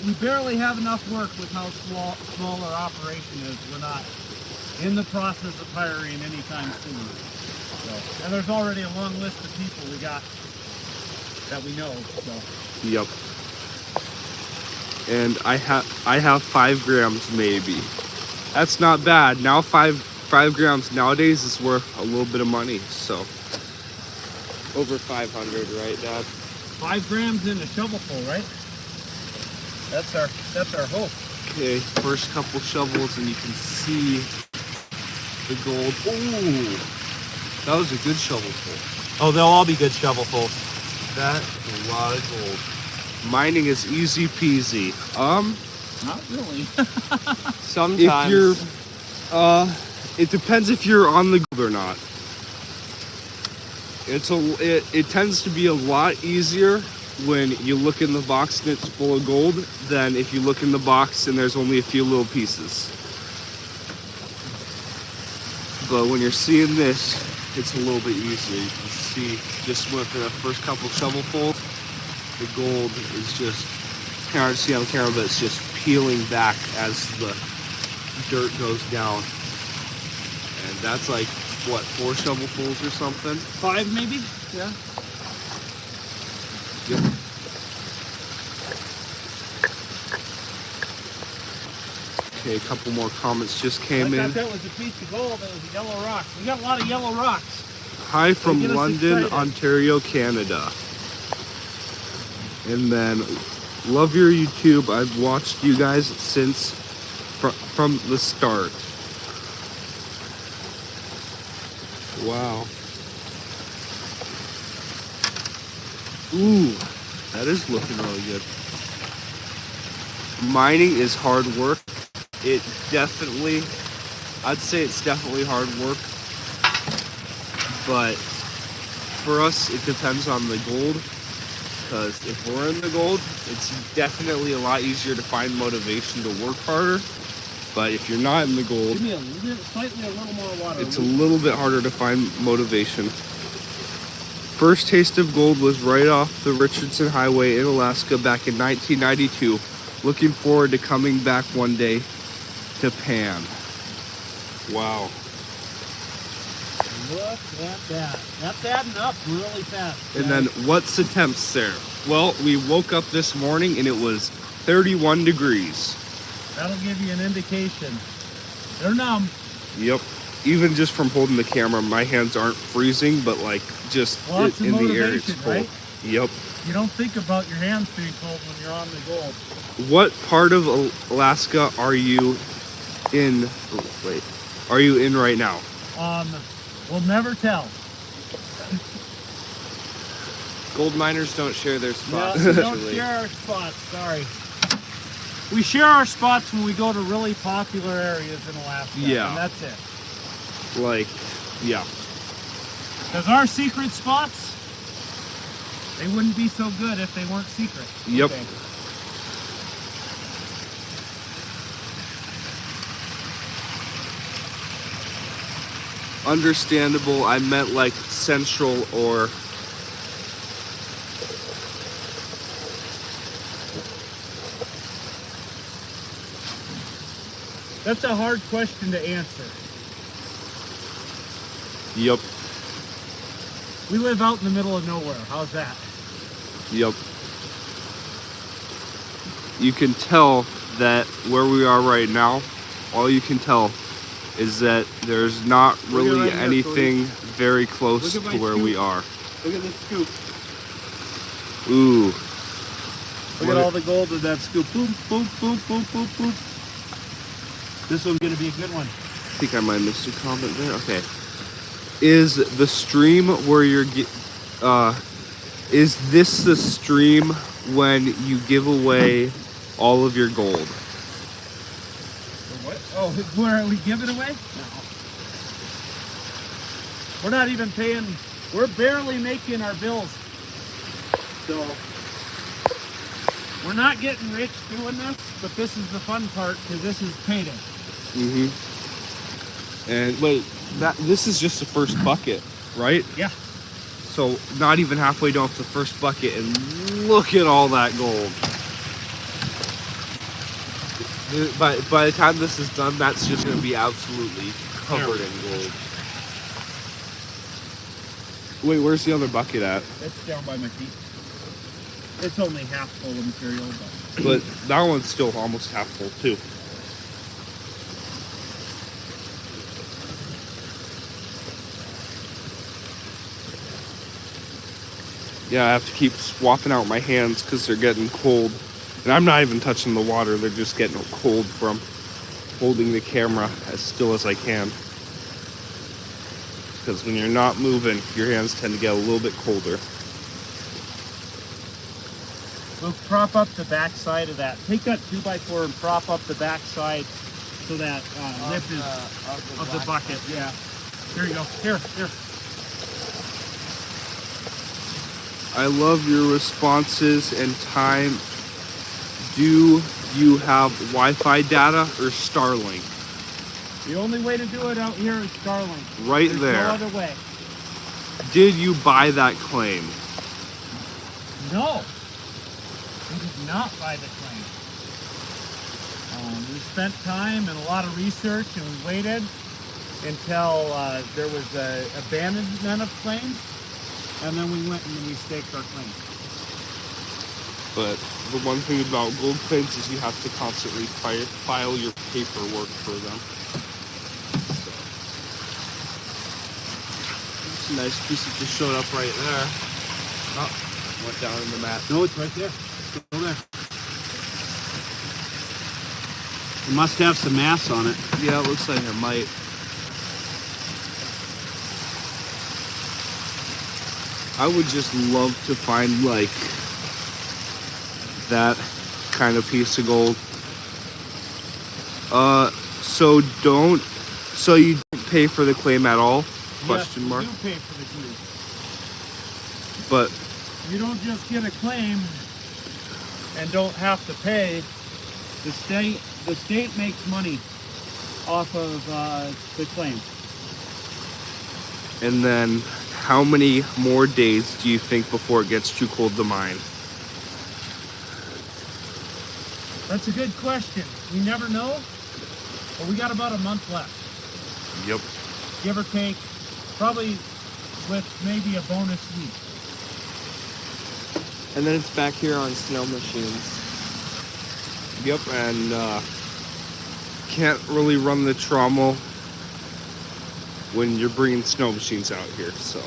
Speaker 3: we barely have enough work with how small our operation is. We're not in the process of hiring anytime soon. So, and there's already a long list of people we got that we know. So.
Speaker 2: Yep. And I have 5 grams maybe. That's not bad. Now 5 grams nowadays is worth a little bit of money. So over 500, right, Dad?
Speaker 3: 5 grams in a shovelful, right? That's our hope.
Speaker 2: Okay, first couple shovels, and you can see the gold. Ooh, that was a good shovelful.
Speaker 3: Oh, they'll all be good shovelfuls.
Speaker 2: That is a lot of gold. Mining is easy peasy.
Speaker 3: Not really.
Speaker 4: Sometimes.
Speaker 2: If you're, it depends if you're on the gold or not. It tends to be a lot easier when you look in the box and it's full of gold than if you look in the box and there's only a few little pieces. But when you're seeing this, it's a little bit easier. You can see just with the first couple shovelfuls, the gold is just, kind of hard to see on the camera, but it's just peeling back as the dirt goes down. And that's like, what, 4 shovelfuls or something?
Speaker 3: 5 maybe? Yeah.
Speaker 2: Yep. Okay, a couple more comments just came
Speaker 3: I
Speaker 2: in.
Speaker 3: thought that was a piece of gold. That was a yellow rock. We got a lot of yellow rocks.
Speaker 2: Hi from
Speaker 3: Get us
Speaker 2: London,
Speaker 3: excited.
Speaker 2: Ontario, Canada. And then, love your YouTube. I've watched you guys since from the start. Wow. Ooh, that is looking really good. Mining is hard work. It definitely, I'd say it's definitely hard work. But for us, it depends on the gold. Because if we're in the gold, it's definitely a lot easier to find motivation to work harder. But if you're not in the gold,
Speaker 3: Give me slightly a little more water.
Speaker 2: it's a little bit harder to find motivation. First taste of gold was right off the Richardson Highway in Alaska back in 1992. Looking forward to coming back one day to pan. Wow.
Speaker 3: Look at that. That's adding up really fast.
Speaker 2: And then what's the temps there? Well, we woke up this morning and it was 31 degrees.
Speaker 3: That'll give you an indication. They're numb.
Speaker 2: Yep. Even just from holding the camera, my hands aren't freezing, but like just
Speaker 3: Lots
Speaker 2: in
Speaker 3: of
Speaker 2: the air it's
Speaker 3: motivation,
Speaker 2: cold.
Speaker 3: right?
Speaker 2: Yep.
Speaker 3: You don't think about your hands being cold when you're on the gold.
Speaker 2: What part of Alaska are you in? Are you in right now?
Speaker 3: We'll never tell.
Speaker 4: Gold miners don't share their spots.
Speaker 3: Yeah, we don't
Speaker 4: usually.
Speaker 3: share our spots, sorry. We share our spots when we go to really popular areas in Alaska.
Speaker 2: Yeah.
Speaker 3: And that's it.
Speaker 2: Like, yeah.
Speaker 3: Because our secret spots, they wouldn't be so good if they weren't secret.
Speaker 2: Yep.
Speaker 3: Okay.
Speaker 2: Understandable. I meant like central or
Speaker 3: That's a hard question to answer.
Speaker 2: yep.
Speaker 3: We live out in the middle of nowhere. How's that?
Speaker 2: Yep. You can tell that where we are right now, all you can tell is that there's not
Speaker 3: Look at
Speaker 2: really
Speaker 3: right here,
Speaker 2: anything very close
Speaker 3: Look at
Speaker 2: to
Speaker 3: my
Speaker 2: where
Speaker 3: scoop.
Speaker 2: we are.
Speaker 3: Look at this scoop.
Speaker 2: Ooh.
Speaker 3: Look at all the gold in that scoop. Boom, boom, boom, boom, boom, boom. This one's gonna be a good one.
Speaker 2: I think I might have missed a comment there. Okay. Is the stream where you're is this the stream when you give away all of your gold?
Speaker 3: What? Oh, where are we giving away? No. We're not even paying. We're barely making our bills. So we're not getting rich doing this, but this is the fun part because this is payday.
Speaker 2: Mm-hmm. And wait, this is just the first bucket, right?
Speaker 3: Yeah.
Speaker 2: So not even halfway down to the first bucket, and look at all that gold. By the time this is done, that's just going to be absolutely covered in gold. Wait, where's the other bucket at?
Speaker 3: It's down by my feet. It's only half full of material, but
Speaker 2: But that one's still almost half full too. Yeah, I have to keep swapping out my hands because they're getting cold. And I'm not even touching the water, they're just getting cold from holding the camera as still as I can. Because when you're not moving, your hands tend to get a little bit colder.
Speaker 3: we'll prop up the back side of that. Take that 2x4 and prop up the back side so that lip is of the bucket. Yeah. Here you go. Here.
Speaker 2: I love your responses and time. Do you have Wi-Fi data or Starlink?
Speaker 3: The only way to do it out here is Starlink.
Speaker 2: Right
Speaker 3: There's
Speaker 2: there.
Speaker 3: no other way.
Speaker 2: Did you buy that claim?
Speaker 3: No. We did not buy the claim. We spent time and a lot of research, and we waited until there was an abandonment of claims, and then we went and we staked our claim.
Speaker 2: But the one thing about gold claims is you have to constantly file your paperwork for them. It's a nice piece that just showed up right there. Oh, went down in the mat.
Speaker 3: No, it's right there. Still there. It must have some mass on it.
Speaker 2: Yeah, it looks like it might. I would just love to find like that kind of piece of gold. So you don't pay for the claim at all? Question mark.
Speaker 3: You do pay for the dues.
Speaker 2: But
Speaker 3: You don't just get a claim and don't have to pay. The state makes money off of the claim.
Speaker 2: and then how many more days do you think before it gets too cold to mine?
Speaker 3: That's a good question. We never know, but we got about a month left.
Speaker 2: Yep.
Speaker 3: Give or take, probably with maybe a bonus week.
Speaker 4: And then it's back here on snow machines.
Speaker 2: Yep, and can't really run the trommel when you're bringing snow machines out here, so.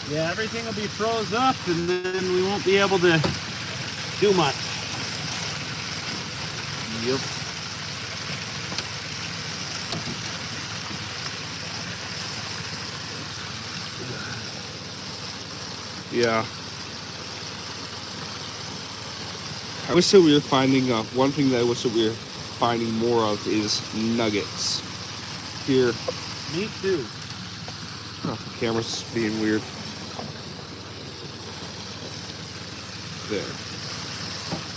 Speaker 3: Yeah, everything will be froze up and then we won't be able to do much.
Speaker 2: Yep. Yeah. I wish that we were finding, one thing that I wish that we were finding more of is nuggets. Here.
Speaker 3: Me too.
Speaker 2: Oh, the camera's being weird. There.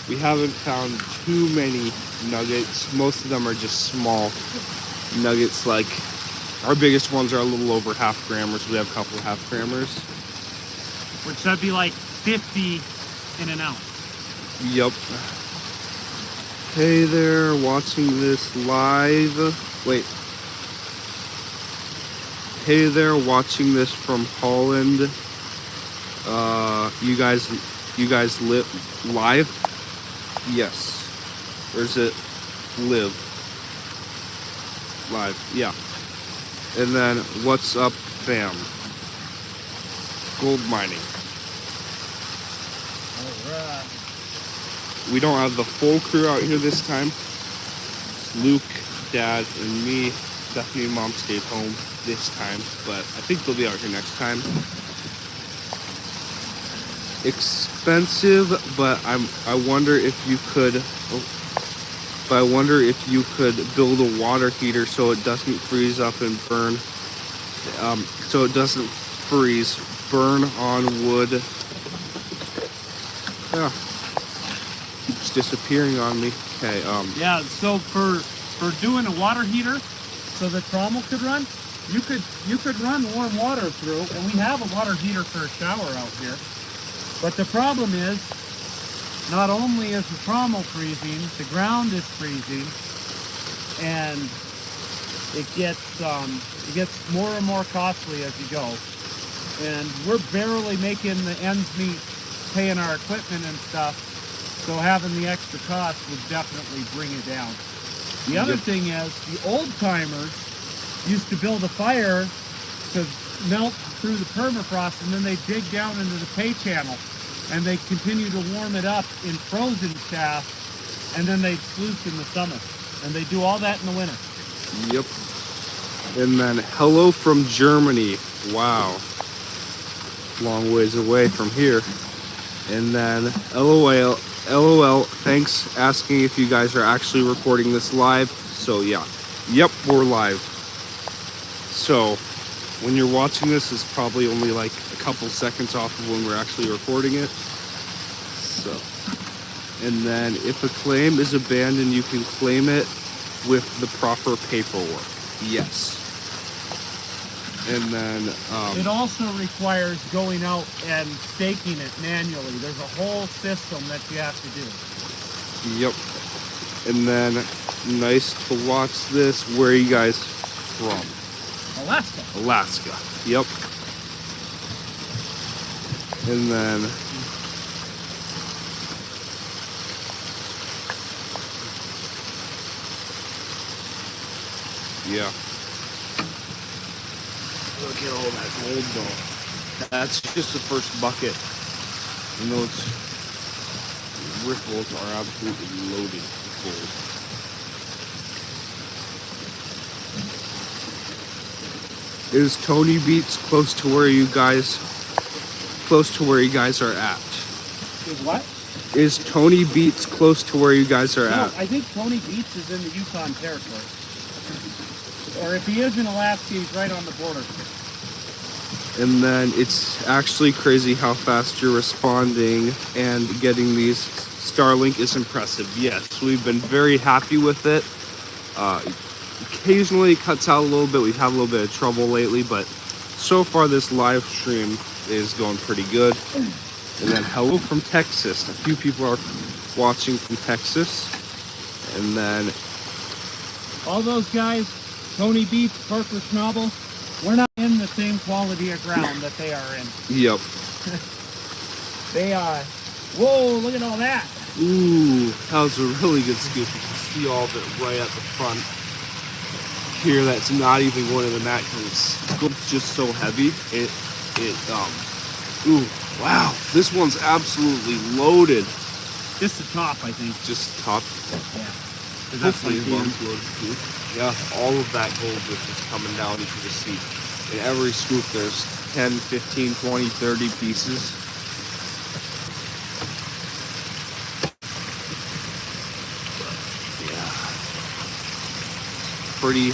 Speaker 2: We haven't found too many nuggets. Most of them are just small nuggets. Like, our biggest ones are a little over half grammers. We have a couple of half grammers.
Speaker 3: Which that'd be like 50 in an ounce.
Speaker 2: Yup. Hey there, watching this live. Wait. Hey there, watching this from Holland. You guys live live? Yes. Or is it live? Live, yeah. And then, what's up, fam? Gold mining.
Speaker 3: Alright.
Speaker 2: We don't have the full crew out here this time. It's Luke, Dad, and me. Stephanie and Mom stayed home this time, but I think they'll be out here next time. Expensive, but I wonder if you could. But I wonder if you could build a water heater so it doesn't freeze up and burn. So it doesn't freeze, burn on wood. Yeah. Keeps disappearing on me. Okay.
Speaker 3: Yeah. So for doing a water heater, so the trommel could run, you could run warm water through, and we have a water heater for a shower out here. But the problem is, not only is the trommel freezing, the ground is freezing, and it gets more and more costly as you go. And we're barely making the ends meet, paying our equipment and stuff. So having the extra cost would definitely bring it down. The other thing is, the old timers used to build a fire to melt through the permafrost, and then they dig down into the pay channel, and they continue to warm it up in frozen shaft, and then they sluice in the summer, and they do all that in the winter.
Speaker 2: Yep. And then hello from Germany. Wow. Long ways away from here. And then LOL, thanks asking if you guys are actually recording this live. So yeah. Yep, we're live. So when you're watching this, it's probably only like a couple seconds off of when we're actually recording it. So, and then if a claim is abandoned, you can claim it with the proper paperwork. Yes. And then
Speaker 3: it also requires going out and staking it manually. There's a whole system that you have to do.
Speaker 2: Yep. And then nice to watch this. Where are you guys from?
Speaker 3: Alaska.
Speaker 2: Alaska. Yep. And then yeah. Look at all that gold though. That's just the first bucket. And those riffles are absolutely loaded with gold. Is Tony Beats close to where you guys are at?
Speaker 3: Is what?
Speaker 2: Is Tony Beats close to where you guys are
Speaker 3: No,
Speaker 2: at?
Speaker 3: I think Tony Beats is in the Yukon Territory. Or if he is in Alaska, he's right on the border.
Speaker 2: And then it's actually crazy how fast you're responding and getting these. Starlink is impressive. Yes, we've been very happy with it. Occasionally it cuts out a little bit. We've had a little bit of trouble lately, but so far this live stream is going pretty good. And then hello from Texas. A few people are watching from Texas. And then
Speaker 3: All those guys, Tony Beats, Parker Schnabel, we're not in the same quality of ground that they are in.
Speaker 2: yep.
Speaker 3: They are. Whoa, look at all that.
Speaker 2: Ooh, that was a really good scoop. You can see all of it right at the front. Here, that's not even going in the mat because it's just so heavy. Ooh, wow. This one's absolutely loaded.
Speaker 3: Just the top, I think.
Speaker 2: Just top.
Speaker 3: Yeah. 'Cause that's
Speaker 2: Hopefully
Speaker 3: my
Speaker 2: the bottom's
Speaker 3: can.
Speaker 2: loaded too. Yeah, all of that gold just is coming down. You can just see in every scoop there's 10, 15, 20, 30 pieces. Yeah. Pretty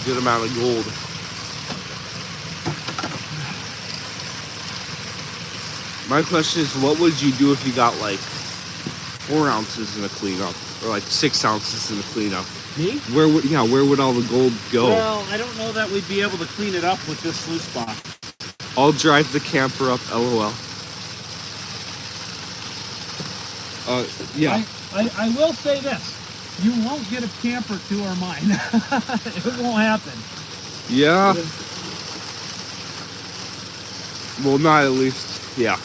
Speaker 2: good amount of gold. My question is, what would you do if you got like 4 ounces in a cleanup, or like 6 ounces in a cleanup?
Speaker 3: Me?
Speaker 2: Where would all the gold go?
Speaker 3: Well, I don't know that we'd be able to clean it up with this sluice box.
Speaker 2: I'll drive the camper up, LOL. Yeah.
Speaker 3: I will say this. You won't get a camper to our mine. It won't happen.
Speaker 2: Yeah. Well, not at least. Yeah.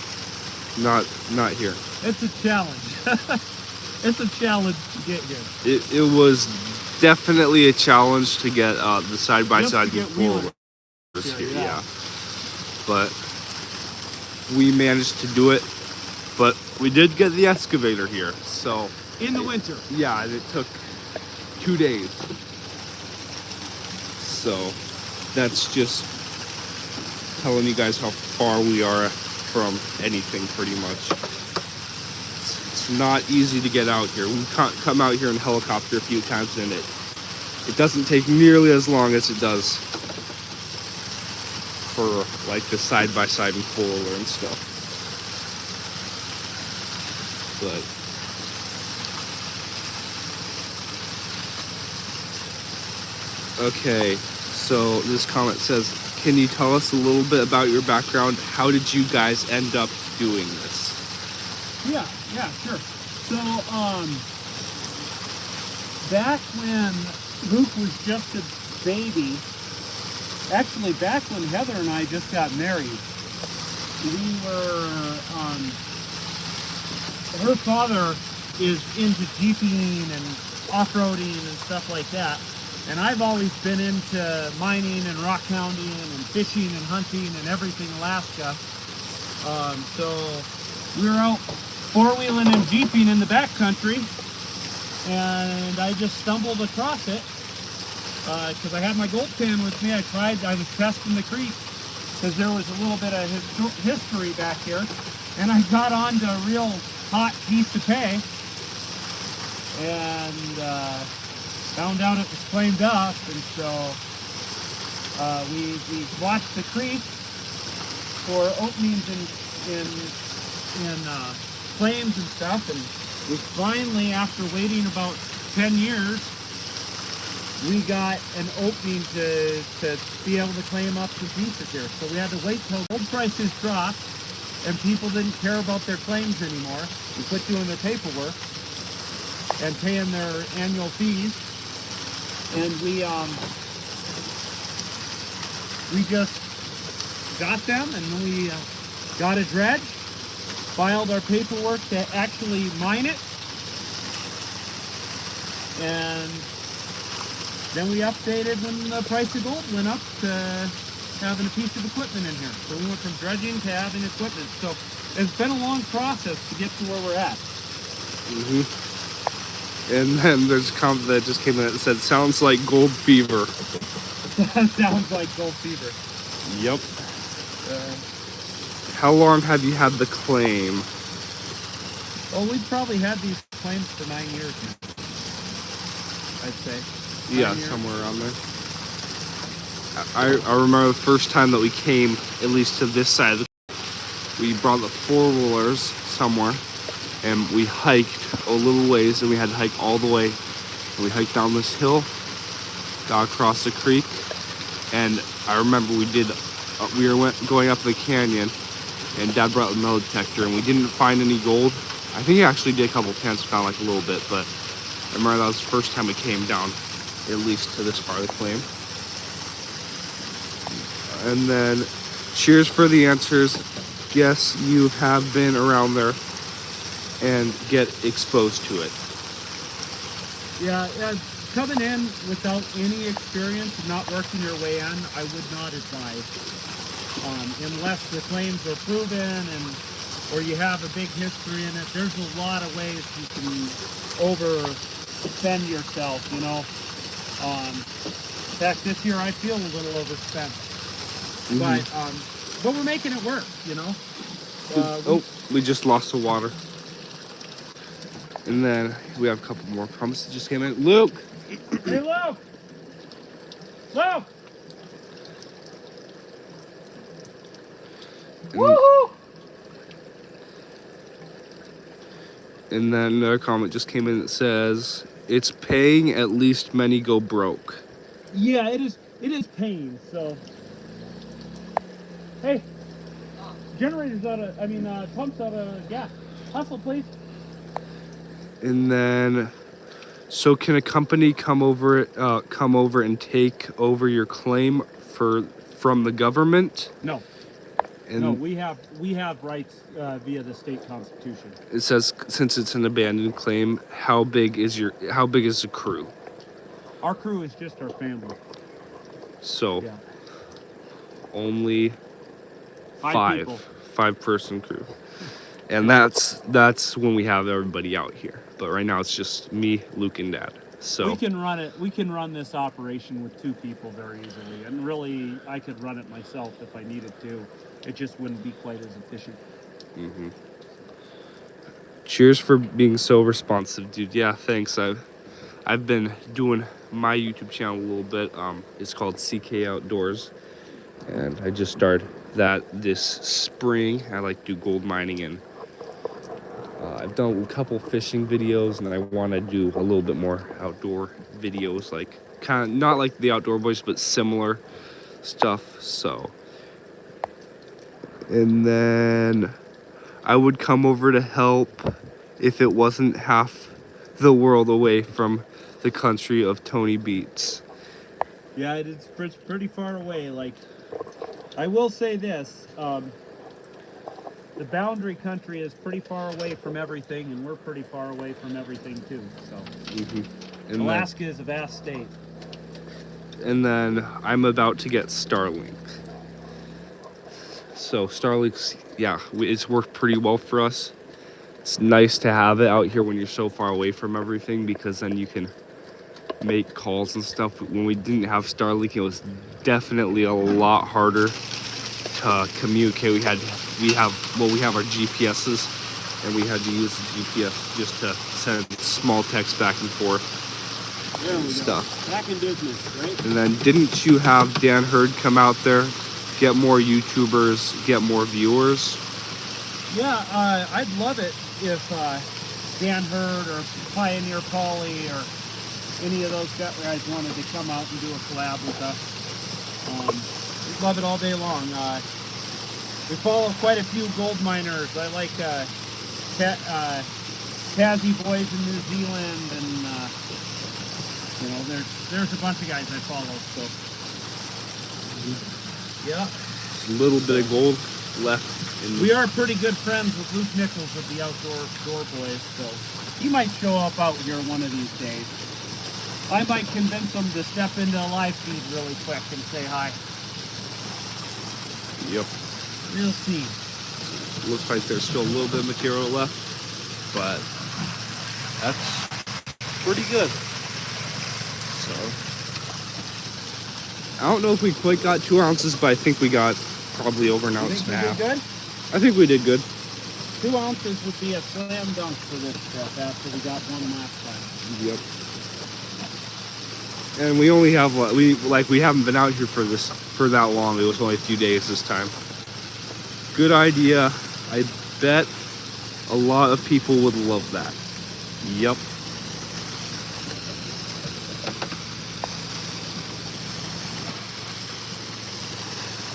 Speaker 2: Not here.
Speaker 3: It's a challenge. It's a challenge to get here.
Speaker 2: It was definitely a challenge to get the side by side
Speaker 3: Just to get
Speaker 2: before
Speaker 3: wheelers
Speaker 2: here.
Speaker 3: here,
Speaker 2: Yeah. But we managed to do it. But we did get the excavator here, so
Speaker 3: In the winter.
Speaker 2: yeah, and it took 2 days. So that's just telling you guys how far we are from anything, pretty much. It's not easy to get out here. We can't come out here in helicopter a few times, and it doesn't take nearly as long as it does for like the side by side and full roller and stuff. But okay, so this comment says, can you tell us a little bit about your background? How did you guys end up doing this?
Speaker 3: Yeah, sure. So, back when Luke was just a baby, actually back when Heather and I just got married, we were, her father is into jeeping and off-roading and stuff like that. And I've always been into mining and rock hounding and fishing and hunting and everything Alaska. So we were out four-wheeling and jeeping in the backcountry, and I just stumbled across it because I had my gold pan with me. I was testing the creek because there was a little bit of history back here, and I got onto a real hot piece of pay, and found out it was claimed up, and so we watched the creek for openings in claims and stuff, and we finally, after waiting about 10 years, we got an opening to be able to claim up some pieces here. So we had to wait till gold prices dropped and people didn't care about their claims anymore and quit doing their paperwork and paying their annual fees. And we just got them, and we got a dredge, filed our paperwork to actually mine it, and then we updated when the price of gold went up to having a piece of equipment in here. So we went from dredging to having equipment. So it's been a long process to get to where we're at.
Speaker 2: And then there's a comment that just came in that said, sounds like gold fever.
Speaker 3: That sounds like gold fever.
Speaker 2: Yep. How long have you had the claim?
Speaker 3: Well, we've probably had these claims for 9 years now, I'd say. 9
Speaker 2: Yeah,
Speaker 3: years.
Speaker 2: somewhere around there. I remember the first time that we came, at least to this side, we brought the four-wheelers somewhere, and we hiked a little ways, and we had to hike all the way. And we hiked down this hill, got across the creek, and I remember we did going up the canyon, and Dad brought the metal detector, and we didn't find any gold. I think he actually did a couple attempts, found like a little bit, but I remember that was the first time we came down, at least to this part of the claim. And then, cheers for the answers. Guess you have been around there and get exposed to it.
Speaker 3: Yeah, coming in without any experience and not working your way in, I would not advise. Unless the claims are proven or you have a big history in it, there's a lot of ways you can overspend yourself, you know. In fact, this year I feel a little overspent. But we're making it work, you know.
Speaker 2: We just lost the water. And then we have a couple more prompts that just came in. Luke!
Speaker 3: Hey, Luke! Luke! Woohoo!
Speaker 2: And then another comment just came in that says, it's paying, at least many go broke.
Speaker 3: Yeah, it is pain, so. Hey, pumps out of gas. Hustle, please.
Speaker 2: And then, so can a company come over and take over your claim from the government?
Speaker 3: No.
Speaker 2: And
Speaker 3: No, we have rights via the state constitution.
Speaker 2: it says, since it's an abandoned claim, how big is the crew?
Speaker 3: Our crew is just our family.
Speaker 2: So
Speaker 3: Yeah.
Speaker 2: only
Speaker 3: People.
Speaker 2: 5-person crew. And that's when we have everybody out here. But right now it's just me, Luke, and Dad. So
Speaker 3: We can run this operation with 2 people very easily. And really, I could run it myself if I needed to. It just wouldn't be quite as efficient.
Speaker 2: cheers for being so responsive, dude. Yeah, thanks. I've been doing my YouTube channel a little bit. It's called CK Outdoors, and I just started that this spring. I like to do gold mining, and I've done a couple fishing videos, and then I want to do a little bit more outdoor videos, like kind of not like the Outdoor Boys, but similar stuff. So, and then I would come over to help if it wasn't half the world away from the country of Tony Beats.
Speaker 3: Yeah, it's pretty far away. Like, I will say this, the boundary country is pretty far away from everything, and we're pretty far away from everything too. So,
Speaker 2: And
Speaker 3: Alaska is a vast state.
Speaker 2: And then I'm about to get Starlink. So Starlink's, yeah, it's worked pretty well for us. It's nice to have it out here when you're so far away from everything, because then you can make calls and stuff. When we didn't have Starlink, it was definitely a lot harder to communicate. We have our GPSs, and we had to use the GPS just to send small text back and forth.
Speaker 3: There we
Speaker 2: Stuff.
Speaker 3: go. Back in business, right?
Speaker 2: And then didn't you have Dan Hurd come out there, get more YouTubers, get more viewers?
Speaker 3: Yeah, I'd love it if Dan Hurd or Pioneer Polly or any of those guys wanted to come out and do a collab with us. We'd love it all day long. We follow quite a few gold miners. I like Tassie Boys in New Zealand, and you know, there's a bunch of guys I follow. So yeah,
Speaker 2: Just a little bit of gold left.
Speaker 3: we are pretty good friends with Luke Nichols of the Outdoor Door Boys, so he might show up out here one of these days. I might convince him to step into a live feed really quick and say hi.
Speaker 2: Yep.
Speaker 3: We'll see.
Speaker 2: Looks like there's still a little bit of material left, but that's pretty good. So I don't know if we quite got 2 ounces, but I think we got probably over an ounce and a half.
Speaker 3: Good?
Speaker 2: I think we did good.
Speaker 3: 2 ounces would be a slam dunk for this stuff after we got one last time.
Speaker 2: Yep. And we only have we haven't been out here for that long. It was only a few days this time. Good idea. I bet a lot of people would love that. Yep.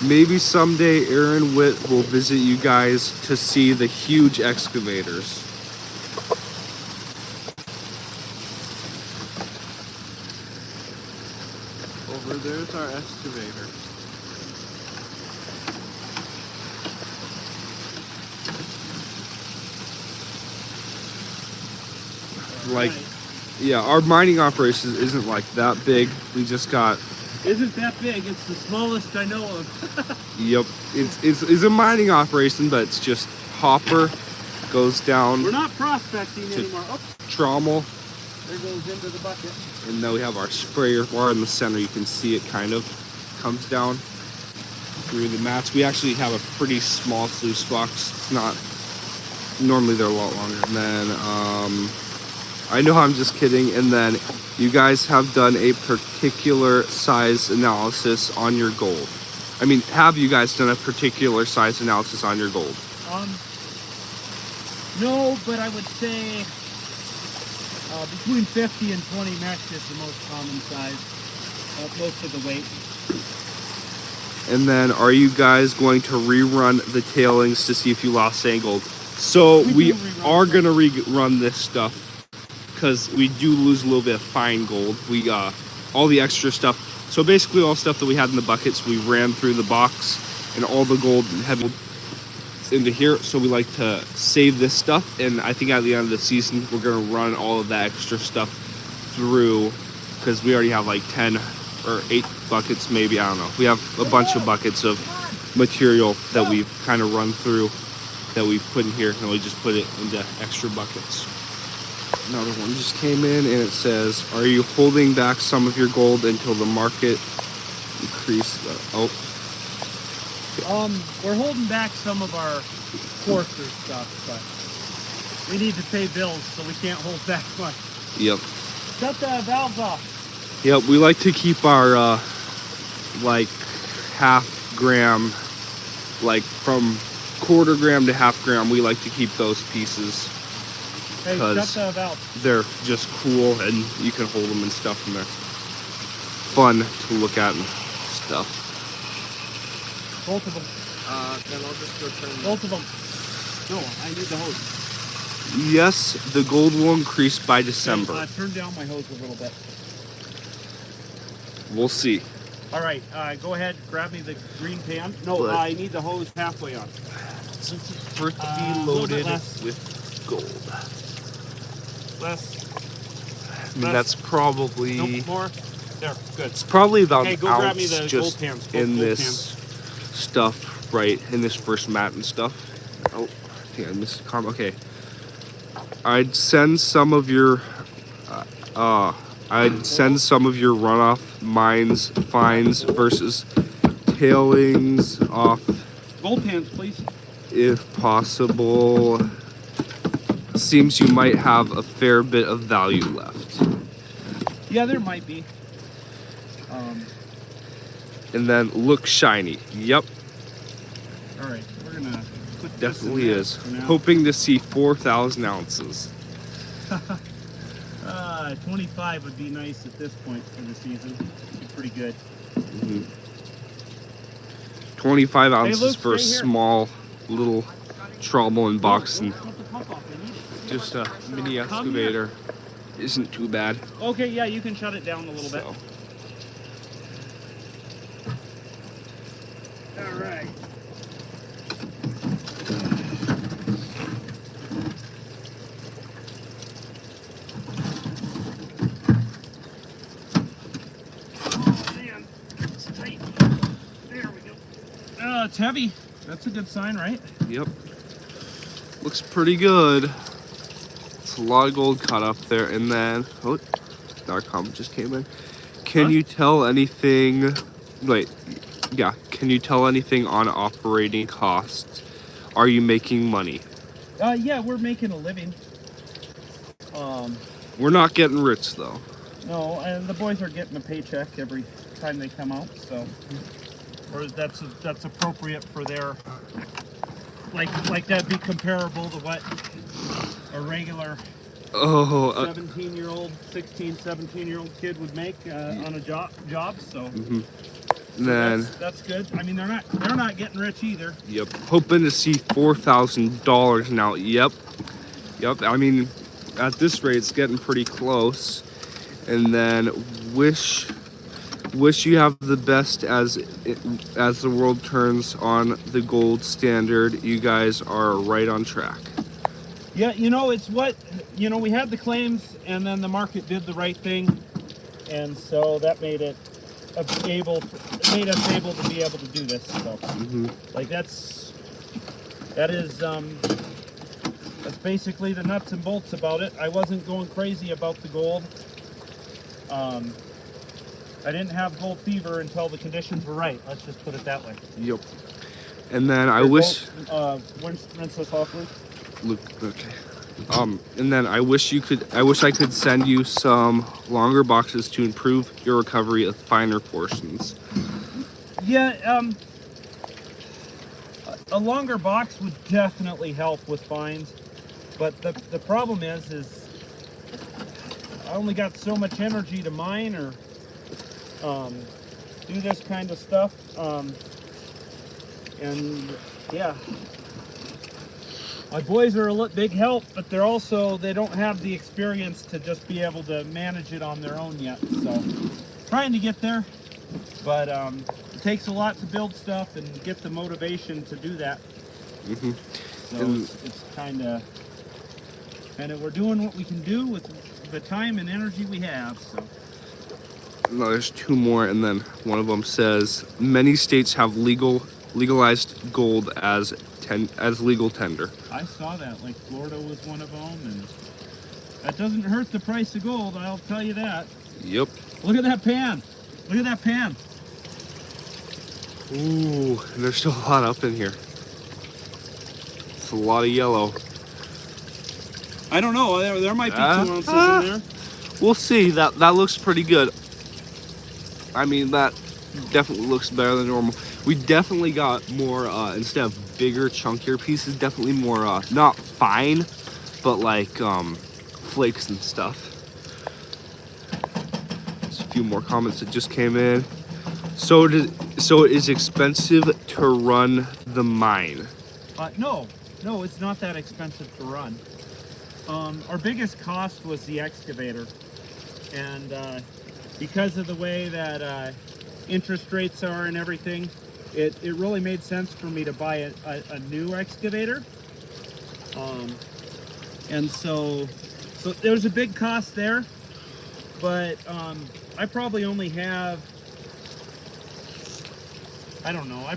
Speaker 2: Maybe someday Aaron Witt will visit you guys to see the huge excavators. Over there's our excavator. Like, yeah, our mining operation isn't like that big. We just got,
Speaker 3: Isn't that big? It's the smallest I know of.
Speaker 2: yep, it's a mining operation, but it's just hopper goes down
Speaker 3: We're not prospecting
Speaker 2: To-
Speaker 3: anymore. Oh,
Speaker 2: trommel,
Speaker 3: there goes into the bucket.
Speaker 2: and then we have our sprayer bar in the center. You can see it kind of comes down through the mats. We actually have a pretty small sluice box. It's not, normally they're a lot longer. And then, I know I'm just kidding. And then you guys have done a particular size analysis on your gold. I mean, have you guys done a particular size analysis on your gold?
Speaker 3: No, but I would say between 50 and 20 mesh is the most common size. Most of the weight.
Speaker 2: And then are you guys going to rerun the tailings to see if you lost sand gold? So we
Speaker 3: do rerun
Speaker 2: are
Speaker 3: some.
Speaker 2: going to rerun this stuff because we do lose a little bit of fine gold. We all the extra stuff. So basically all stuff that we had in the buckets, we ran through the box, and all the gold and heavy into here. So we like to save this stuff, and I think at the end of the season we're going to run all of that extra stuff through, because we already have like 10 or 8 buckets maybe, I don't know. We have a bunch of buckets of material that we've kind of run through, that we've put in here, and we just put it into extra buckets. Another one just came in, and it says, are you holding back some of your gold until the market increase?
Speaker 3: We're holding back some of our coarser stuff, but we need to pay bills, so we can't hold back much.
Speaker 2: Yep.
Speaker 3: Shut the valves off.
Speaker 2: Yep, we like to keep our like half gram, like from quarter gram to half gram, we like to keep those pieces
Speaker 3: Hey, shut
Speaker 2: because
Speaker 3: the valve.
Speaker 2: they're just cool and you can hold them and stuff, and they're fun to look at and stuff.
Speaker 3: Both of them.
Speaker 4: Then I'll just go turn
Speaker 3: Both of them. No, I need the hose.
Speaker 2: Yes, the gold will increase by December.
Speaker 3: Okay, turn down my hose a little bit.
Speaker 2: We'll see.
Speaker 3: All right, go ahead, grab me the green pan. No,
Speaker 2: But-
Speaker 3: I need the hose halfway on.
Speaker 2: Since it's first
Speaker 3: a little bit less.
Speaker 2: with gold.
Speaker 3: Less.
Speaker 2: I mean, that's probably
Speaker 3: Nope, more. There, good.
Speaker 2: it's probably about
Speaker 3: Okay,
Speaker 2: an
Speaker 3: go
Speaker 2: ounce
Speaker 3: grab me the gold
Speaker 2: just
Speaker 3: pans, both
Speaker 2: in
Speaker 3: gold
Speaker 2: this stuff, right? In this first mat and stuff. Oh, I think I missed a comment. Okay, I'd send some of your runoff mines fines versus tailings off
Speaker 3: Gold pans, please.
Speaker 2: if possible. Seems you might have a fair bit of value left.
Speaker 3: Yeah, there might be.
Speaker 2: And then look shiny. Yep,
Speaker 3: All right, we're gonna put this
Speaker 2: definitely
Speaker 3: in there
Speaker 2: is.
Speaker 3: for now.
Speaker 2: Hoping to see 4,000 ounces.
Speaker 3: 25 would be nice at this point for the season. Be pretty good.
Speaker 2: 25 ounces
Speaker 3: Luke,
Speaker 2: for a
Speaker 3: stay here.
Speaker 2: small little trommel and box, and
Speaker 3: Cut the pump off, I need it.
Speaker 2: just a mini excavator isn't too bad.
Speaker 3: Okay, yeah, you can shut it down a little bit.
Speaker 2: So,
Speaker 3: All right. Oh, man. It's tight. There we go. It's heavy. That's a good sign, right?
Speaker 2: yep, looks pretty good. It's a lot of gold cut up there, and then our comment just came in. Can
Speaker 3: Huh?
Speaker 2: you tell anything? Wait, yeah. Can you tell anything on operating costs? Are you making money?
Speaker 3: Yeah, we're making a living.
Speaker 2: We're not getting rich though.
Speaker 3: No, and the boys are getting a paycheck every time they come out, so or that's appropriate for their like that'd be comparable to what a regular
Speaker 2: Oh,
Speaker 3: 17-year-old, 16, 17-year-old kid would make on a job. So
Speaker 2: then
Speaker 3: that's good. I mean, they're not getting rich either.
Speaker 2: yep, hoping to see $4,000 now. Yep. I mean, at this rate, it's getting pretty close. And then wish you have the best as the world turns on the gold standard. You guys are right on track.
Speaker 3: Yeah, it's what we had the claims, and then the market did the right thing, and so that made us able to be able to do this. So, like that's basically the nuts and bolts about it. I wasn't going crazy about the gold. I didn't have gold fever until the conditions were right. Let's just put it that way.
Speaker 2: Yep. And then I wish.
Speaker 3: Rinse this off, Luke.
Speaker 2: Luke, okay. And then I wish I could send you some longer boxes to improve your recovery of finer portions.
Speaker 3: Yeah, a longer box would definitely help with fines, but the problem is I only got so much energy to mine or do this kind of stuff, and yeah. My boys are a big help, but they don't have the experience to just be able to manage it on their own yet. So, trying to get there, but it takes a lot to build stuff and get the motivation to do that. So it's kind of we're doing what we can do with the time and energy we have. So.
Speaker 2: No, there's two more, and then one of them says many states have legalized gold as legal tender.
Speaker 3: I saw that, like Florida was one of them, and that doesn't hurt the price of gold, I'll tell you that.
Speaker 2: Yep.
Speaker 3: Look at that pan. Look at that pan.
Speaker 2: Ooh, and there's still a lot up in here. It's a lot of yellow.
Speaker 3: I don't know, there might be 2 ounces in there.
Speaker 2: We'll see. That looks pretty good. I mean, that definitely looks better than normal. We definitely got more, instead of bigger, chunkier pieces, definitely more, not fine, but like, flakes and stuff. There's a few more comments that just came in. So it is expensive to run the mine.
Speaker 3: No, it's not that expensive to run. Our biggest cost was the excavator, and because of the way that interest rates are and everything, it really made sense for me to buy a new excavator. And so there's a big cost there, but I probably only have, I don't know,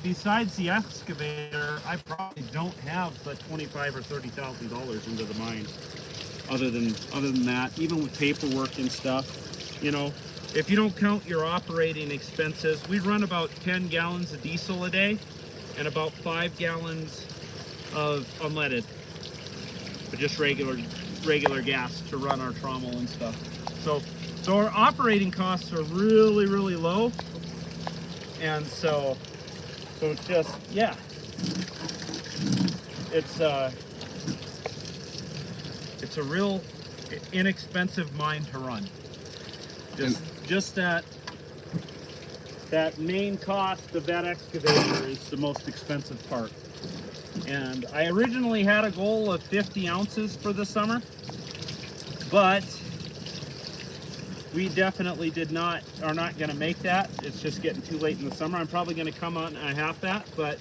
Speaker 3: besides the excavator, I probably don't have but $25,000 or $30,000 into the mine. Other than that, even with paperwork and stuff, if you don't count your operating expenses, we run about 10 gallons of diesel a day and about 5 gallons of unleaded, but just regular gas to run our trommel and stuff. So our operating costs are really, really low, and so it's just, yeah, it's a real inexpensive mine to run. Just that main cost of that excavator is the most expensive part. And I originally had a goal of 50 ounces for the summer, but we definitely are not going to make that. It's just getting too late in the summer. I'm probably going to come on a half that, but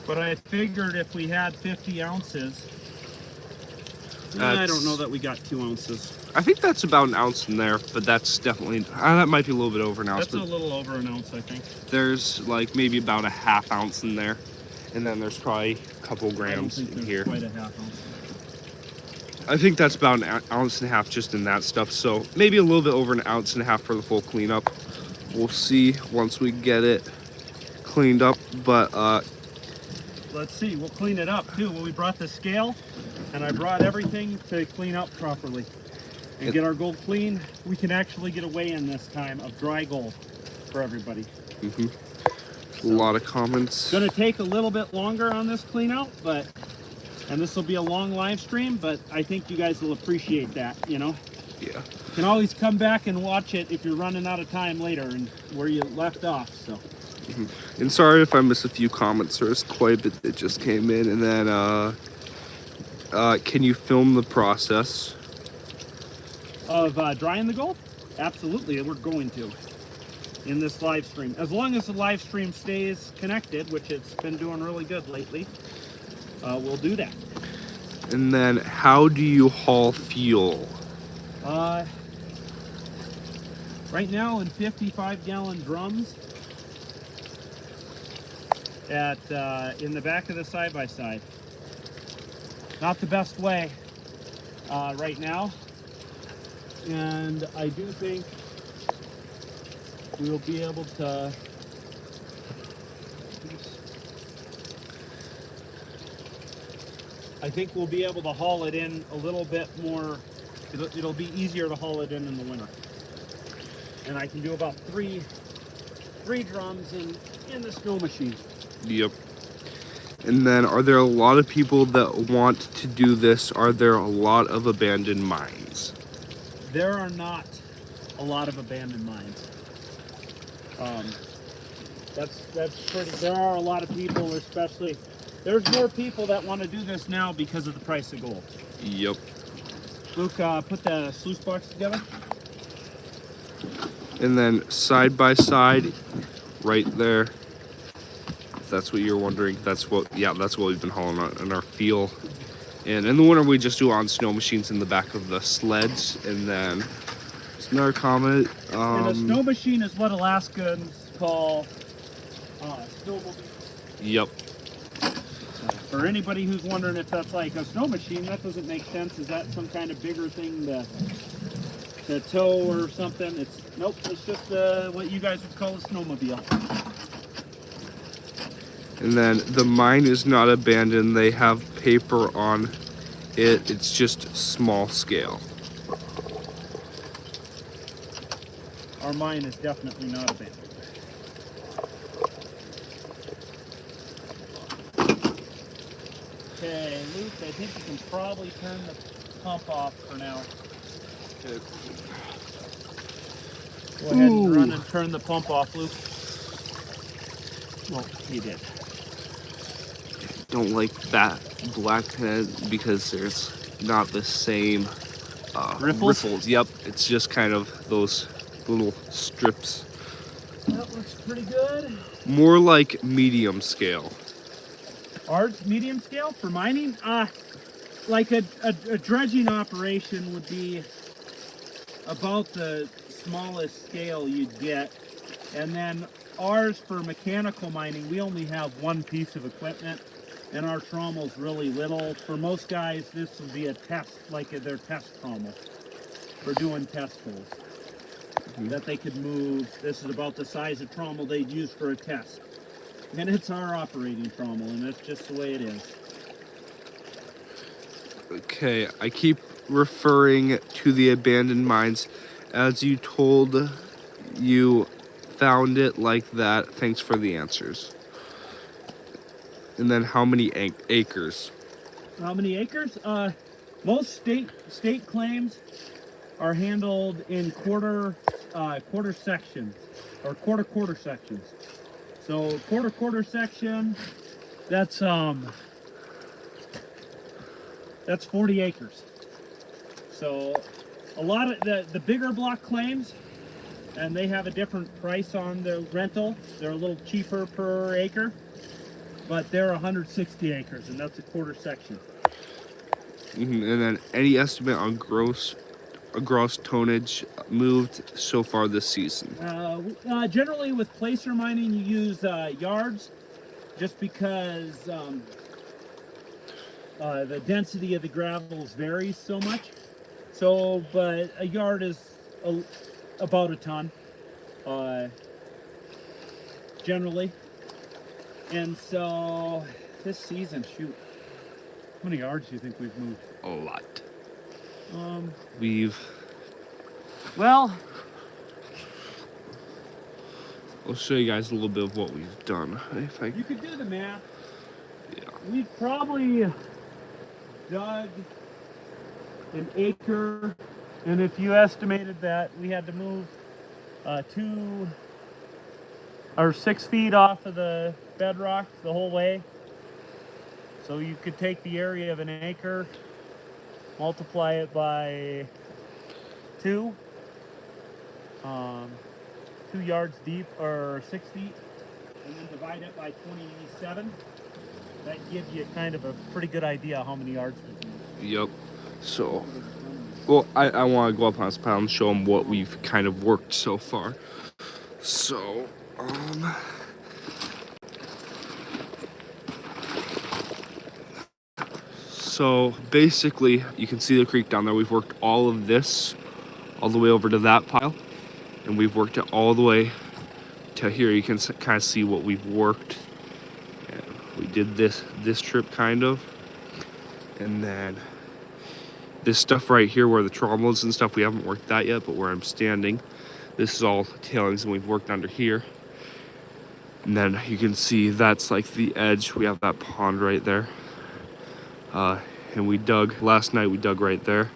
Speaker 3: I figured if we had 50 ounces, I don't know that we got 2 ounces.
Speaker 2: I think that's about an ounce in there, but that's definitely, that might be a little bit over an ounce.
Speaker 3: That's a little over an ounce, I think.
Speaker 2: There's like maybe about a half ounce in there, and then there's probably a couple grams in here.
Speaker 3: Quite a half ounce.
Speaker 2: I think that's about an ounce and a half just in that stuff, so maybe a little bit over an ounce and a half for the full cleanup. We'll see once we get it cleaned up, but
Speaker 3: let's see, we'll clean it up too. Well, we brought the scale, and I brought everything to clean up properly and get our gold clean. We can actually get a weigh-in this time of dry gold for everybody.
Speaker 2: A lot of comments.
Speaker 3: It's going to take a little bit longer on this clean out, and this will be a long live stream, but I think you guys will appreciate that,
Speaker 2: Yeah.
Speaker 3: can always come back and watch it if you're running out of time later and where you left off. So.
Speaker 2: And sorry if I missed a few comments. There's quite a bit that just came in. And then, can you film the process
Speaker 3: Of drying the gold? Absolutely, we're going to in this live stream. As long as the live stream stays connected, which it's been doing really good lately, we'll do that.
Speaker 2: And then how do you haul fuel?
Speaker 3: Right now in 55-gallon drums at in the back of the side-by-side. Not the best way right now, and I do think we'll be able to. I think we'll be able to haul it in a little bit more. It'll be easier to haul it in the winter. And I can do about three drums in the snow machine.
Speaker 2: Yep. And then are there a lot of people that want to do this? Are there a lot of abandoned mines?
Speaker 3: There are not a lot of abandoned mines. That's pretty. There are a lot of people, especially. There's more people that want to do this now because of the price of gold.
Speaker 2: Yep.
Speaker 3: Luke, put the sluice box together.
Speaker 2: And then side by side, right there. If that's what you're wondering, that's what we've been hauling on in our field. And in the winter, we just do it on snow machines in the back of the sleds. And then there's another comment.
Speaker 3: And a snow machine is what Alaskans call snowmobile.
Speaker 2: Yep.
Speaker 3: For anybody who's wondering if that's like a snow machine, that doesn't make sense. Is that some kind of bigger thing to tow or something? Nope, it's just what you guys would call a snowmobile.
Speaker 2: And then the mine is not abandoned. They have paper on it. It's just small scale.
Speaker 3: Our mine is definitely not abandoned. Okay, Luke, I think you can probably turn the pump off for now. Go ahead and run and turn the pump off, Luke. Well, you did.
Speaker 2: Don't like that blackhead because there's not the same riffles. Yep, it's just kind of those little strips.
Speaker 3: That looks pretty good.
Speaker 2: More like medium scale.
Speaker 3: Ours, medium scale for mining? Like a dredging operation would be about the smallest scale you'd get. And then ours for mechanical mining, we only have one piece of equipment. And our trommel's really little. For most guys, this would be a test, like their test trommel for doing test holes. That they could move. This is about the size of trommel they'd use for a test. And it's our operating trommel, and that's just the way it is.
Speaker 2: Okay, I keep referring to the abandoned mines. As you told, you found it like that. Thanks for the answers. And then how many acres?
Speaker 3: How many acres? Most state claims are handled in quarter sections or quarter sections. So quarter section, that's 40 acres. So a lot of the bigger block claims, and they have a different price on the rental. They're a little cheaper per acre, but they're 160 acres, and that's a quarter section.
Speaker 2: And then any estimate on gross tonnage moved so far this season?
Speaker 3: Generally with placer mining, you use yards, just because the density of the gravels varies so much. So, but a yard is about a ton, generally. And so this season, shoot, how many yards do you think we've moved?
Speaker 2: A lot.
Speaker 3: Well,
Speaker 2: I'll show you guys a little bit of what we've done.
Speaker 3: you could do the math.
Speaker 2: Yeah.
Speaker 3: We've probably dug an acre And if you estimated that we had to move 6 feet off of the bedrock the whole way, so you could take the area of an acre, multiply it by 2, 2 yards deep, or 6 feet, and then divide it by 27. That gives you kind of a pretty good idea how many yards we can use.
Speaker 2: Yep. So, well, I want to go up on this pile and show them what we've kind of worked so far. So, so basically, you can see the creek down there. We've worked all of this all the way over to that pile, and we've worked it all the way to here. You can kind of see what we've worked. And we did this trip kind of, and then this stuff right here where the trommels and stuff, we haven't worked that yet, but where I'm standing, this is all tailings, and we've worked under here. And then you can see that's like the edge. We have that pond right there. And we dug, last night we dug right there.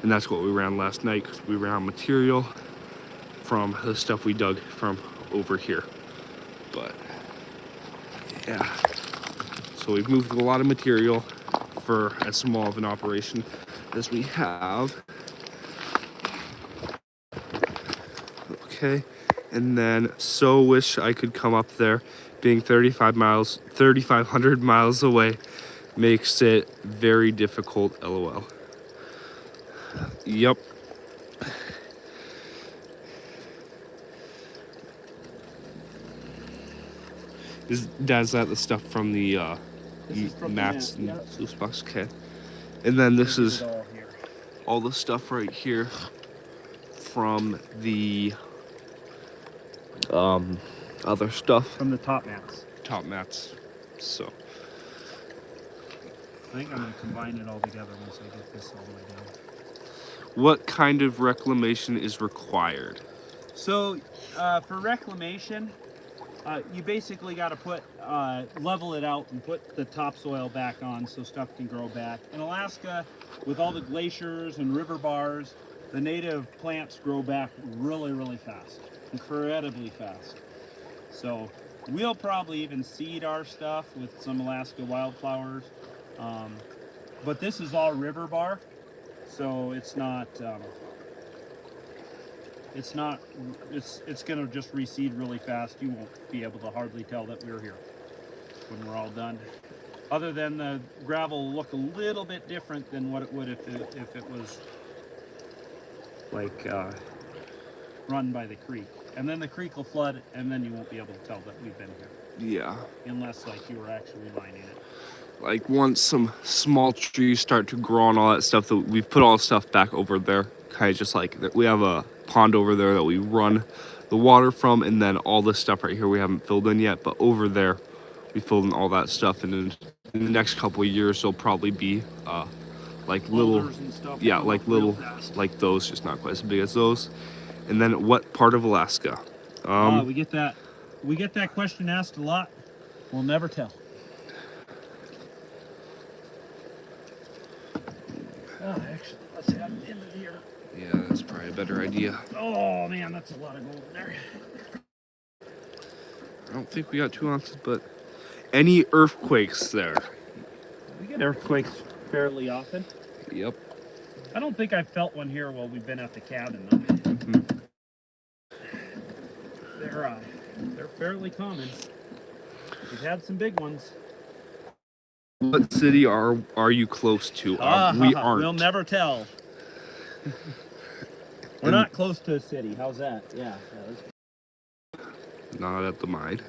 Speaker 2: And that's what we ran last night, because we ran material from the stuff we dug from over here. But yeah, so we've moved a lot of material for as small of an operation as we have. Okay, and then so wish I could come up there. Being 3,500 miles away makes it very difficult, lol. Yep. Is that the stuff from the mats and sluice box? Okay. And then this is all the stuff right here from the other stuff.
Speaker 3: From the top mats.
Speaker 2: Top mats. So
Speaker 3: I think I'm going to combine it all together once I get this all the way down.
Speaker 2: what kind of reclamation is required?
Speaker 3: So for reclamation, you basically got to put level it out and put the topsoil back on so stuff can grow back. In Alaska, with all the glaciers and river bars, the native plants grow back really, really fast, incredibly fast. So we'll probably even seed our stuff with some Alaska wildflowers, but this is all river bar, so it's not. It's going to just reseed really fast. You won't be able to hardly tell that we're here when we're all done. Other than the gravel will look a little bit different than what it would if it was like run by the creek. And then the creek will flood, and then you won't be able to tell that we've been here.
Speaker 2: Yeah.
Speaker 3: Unless like you were actually lining it.
Speaker 2: Like once some small trees start to grow and all that stuff, that we've put all the stuff back over there. Kind of just like we have a pond over there that we run the water from, and then all this stuff right here we haven't filled in yet, but over there we filled in all that stuff, and in the next couple of years there'll probably be like little, yeah, like little, like those, just not quite as big as those. And then what part of Alaska?
Speaker 3: We get that question asked a lot. We'll never tell. Actually, let's head into here.
Speaker 2: Yeah, that's probably a better idea.
Speaker 3: Oh man, that's a lot of gold in there.
Speaker 2: I don't think we got 2 ounces, but any earthquakes there?
Speaker 3: We get earthquakes fairly often.
Speaker 2: Yep.
Speaker 3: I don't think I've felt one here while we've been at the cabin though.
Speaker 2: Mm-hmm.
Speaker 3: They're fairly common. We've had some big ones.
Speaker 2: What city are you close to? We aren't.
Speaker 3: We'll never tell. We're not close to a city. How's that? Yeah.
Speaker 2: Not at the mine.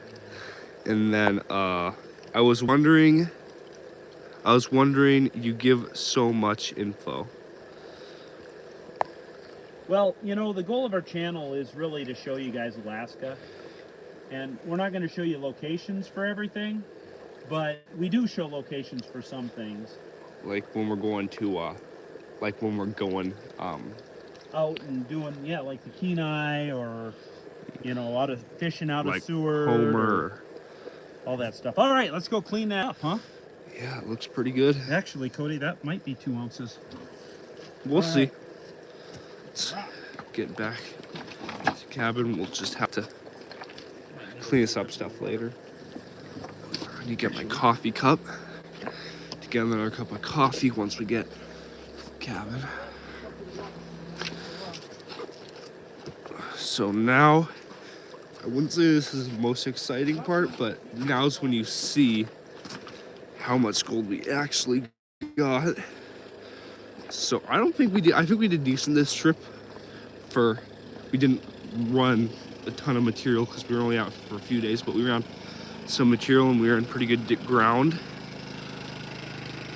Speaker 2: And then I was wondering, you give so much info.
Speaker 3: Well, you know, the goal of our channel is really to show you guys Alaska. And we're not going to show you locations for everything, but we do show locations for some things.
Speaker 2: Like when we're going to,
Speaker 3: out and doing, yeah, like the Kenai, or, you know, fishing out
Speaker 2: like
Speaker 3: of sewer.
Speaker 2: Homer.
Speaker 3: All that stuff. All right, let's go clean that up, huh?
Speaker 2: Yeah, it looks pretty good.
Speaker 3: Actually, Cody, that might be 2 ounces.
Speaker 2: We'll see. let's get back to the cabin. We'll just have to clean this up stuff later. I need to get my coffee cup to get another cup of coffee once we get to the cabin. So now, I wouldn't say this is the most exciting part, but now's when you see how much gold we actually got. So I don't think we did. I think we did decent this trip. We didn't run a ton of material because we were only out for a few days, but we ran some material and we were in pretty good ground.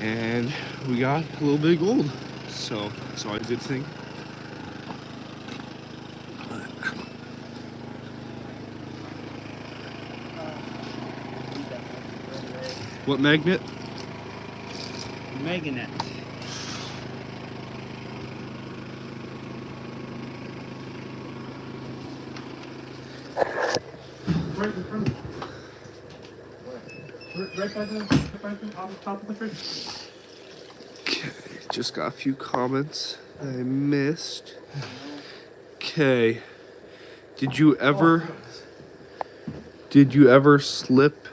Speaker 2: And we got a little bit of gold. So it's always a good thing. What magnet?
Speaker 3: Magnet.
Speaker 1: Right in front of you. Right by the on the top of the fridge.
Speaker 2: Okay, just got a few comments I missed. Okay, did you ever slip?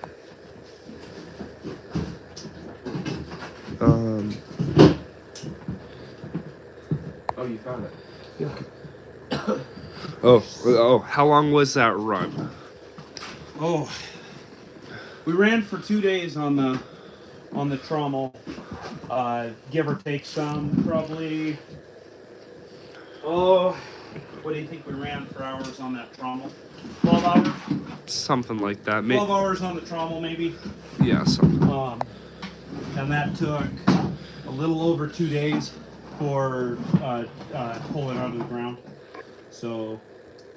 Speaker 1: Oh, you found it.
Speaker 2: Oh, how long was that run?
Speaker 3: Oh, we ran for 2 days on the trommel. Give or take some, probably. Oh, what do you think we ran for hours on that trommel? 12 hours?
Speaker 2: Something like that.
Speaker 3: 12 hours on the trommel, maybe.
Speaker 2: Yeah, something.
Speaker 3: And that took a little over 2 days for pulling out of the ground. So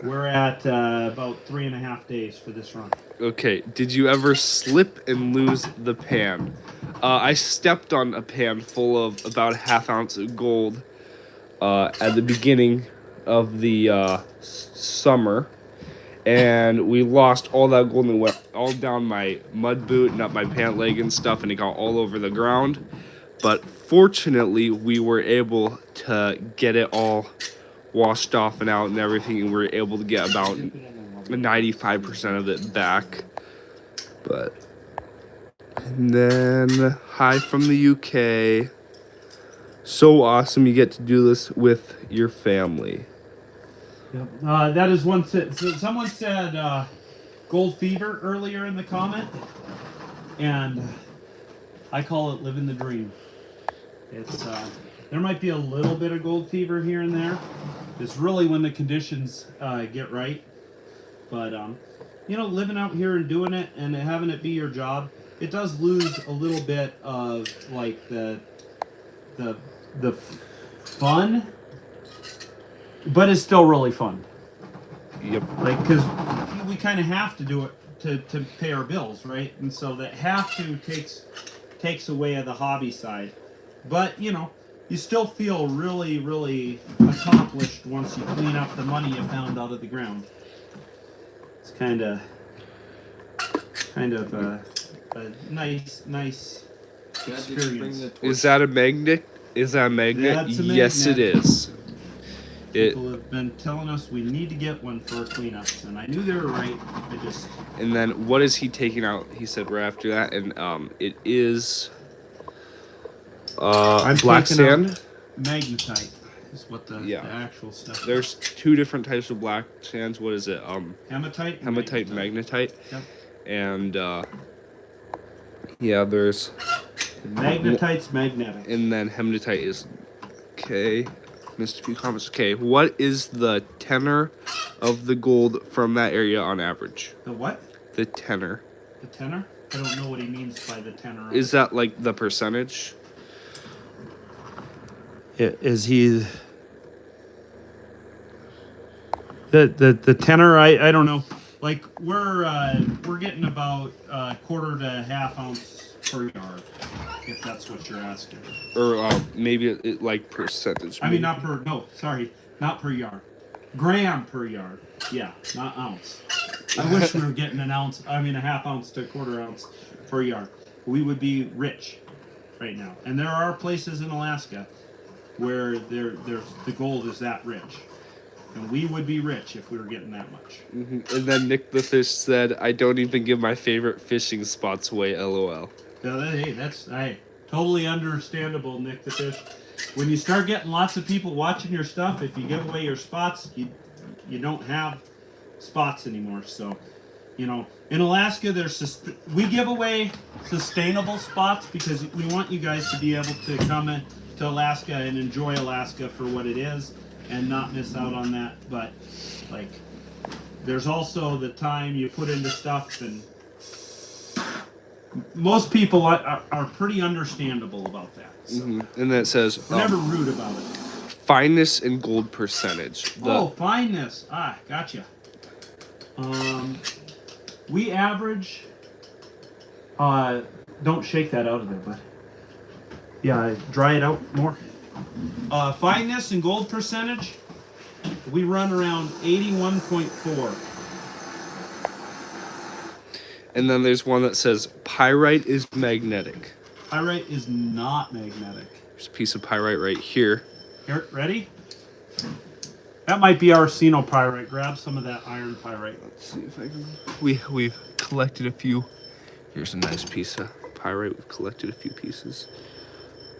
Speaker 3: we're at about 3.5 days for this run.
Speaker 2: Okay, did you ever slip and lose the pan? I stepped on a pan full of about a half ounce of gold at the beginning of the summer, and we lost all that gold and it went all down my mud boot and up my pant leg and stuff, and it got all over the ground. But fortunately, we were able to get it all washed off and out and everything, and we were able to get about 95% of it back. But and then hi from the UK. So awesome you get to do this with your family.
Speaker 3: Yep. That is one. So someone said gold fever earlier in the comment, and I call it living the dream. It's there might be a little bit of gold fever here and there. It's really when the conditions get right. But you know, living out here and doing it and having it be your job, it does lose a little bit of like the fun, but it's still really fun.
Speaker 2: Yep.
Speaker 3: Like, because we kind of have to do it to pay our bills, right? And so that have to takes away of the hobby side. But you know, you still feel really, really accomplished once you clean up the money you found out of the ground. It's kind of a nice experience.
Speaker 2: Is that a magnet? Is that a magnet?
Speaker 3: That's a
Speaker 2: Yes, it
Speaker 3: magnet.
Speaker 2: is.
Speaker 3: People have been telling us we need to get one for our cleanups, and I knew they were right.
Speaker 2: And then what is he taking out? He said right after that, and it is black
Speaker 3: taking out
Speaker 2: sand.
Speaker 3: Magnetite is what the
Speaker 2: Yeah.
Speaker 3: actual stuff.
Speaker 2: There's 2 different types of black sands. What is it?
Speaker 3: Hematite.
Speaker 2: Hematite, magnetite.
Speaker 3: Yep.
Speaker 2: And yeah, there's
Speaker 3: Magnetite's magnetic.
Speaker 2: and then hematite is okay. Missed a few comments. Okay, what is the tenor of the gold from that area on average?
Speaker 3: The what?
Speaker 2: The tenor.
Speaker 3: The tenor? I don't know what he means by the tenor.
Speaker 2: Is that like the percentage?
Speaker 3: Is he the tenor? I don't know. Like we're getting about quarter to half ounce per yard, if that's what you're asking.
Speaker 2: Or maybe it like percentage.
Speaker 3: I mean, not per yard. Gram per yard. Yeah, not ounce. I wish we were getting a half ounce to a quarter ounce per yard. We would be rich right now. And there are places in Alaska where there's the gold is that rich. And we would be rich if we were getting that much.
Speaker 2: And then Nick the Fish said, "I don't even give my favorite fishing spots away, LOL."
Speaker 3: Hey, that's totally understandable, Nick the Fish. When you start getting lots of people watching your stuff, if you give away your spots, you don't have spots anymore. So, you know, in Alaska, we give away sustainable spots because we want you guys to be able to come to Alaska and enjoy Alaska for what it is and not miss out on that. But like, there's also the time you put into stuff, and most people are pretty understandable about that. So.
Speaker 2: And then it says,
Speaker 3: We're never rude about it.
Speaker 2: fineness and gold percentage.
Speaker 3: Fineness. Gotcha. We average. Don't shake that out of there, bud. Yeah, dry it out more. Fineness and gold percentage, we run around 81.4.
Speaker 2: And then there's one that says pyrite is magnetic.
Speaker 3: Pyrite is not magnetic.
Speaker 2: There's a piece of pyrite right here.
Speaker 3: Here, ready? That might be arsino pyrite. Grab some of that iron pyrite.
Speaker 2: Let's see if I can. We've collected a few. Here's a nice piece of pyrite. We've collected a few pieces.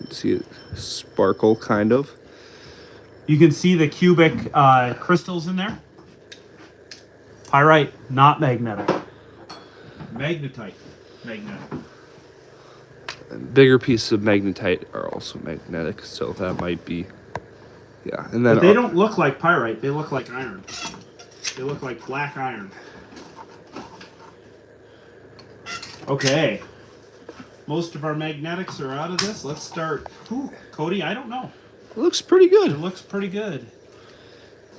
Speaker 2: You can see it sparkle, kind of.
Speaker 3: You can see the cubic crystals in there. Pyrite, not magnetic. Magnetite, magnetic.
Speaker 2: And bigger pieces of magnetite are also magnetic, so that might be, yeah. And then
Speaker 3: But they don't look like pyrite. They look like iron. They look like black iron. Okay. Most of our magnetics are out of this. Let's start. Ooh, Cody, I don't know.
Speaker 2: it looks pretty
Speaker 3: It
Speaker 2: good.
Speaker 3: looks pretty good.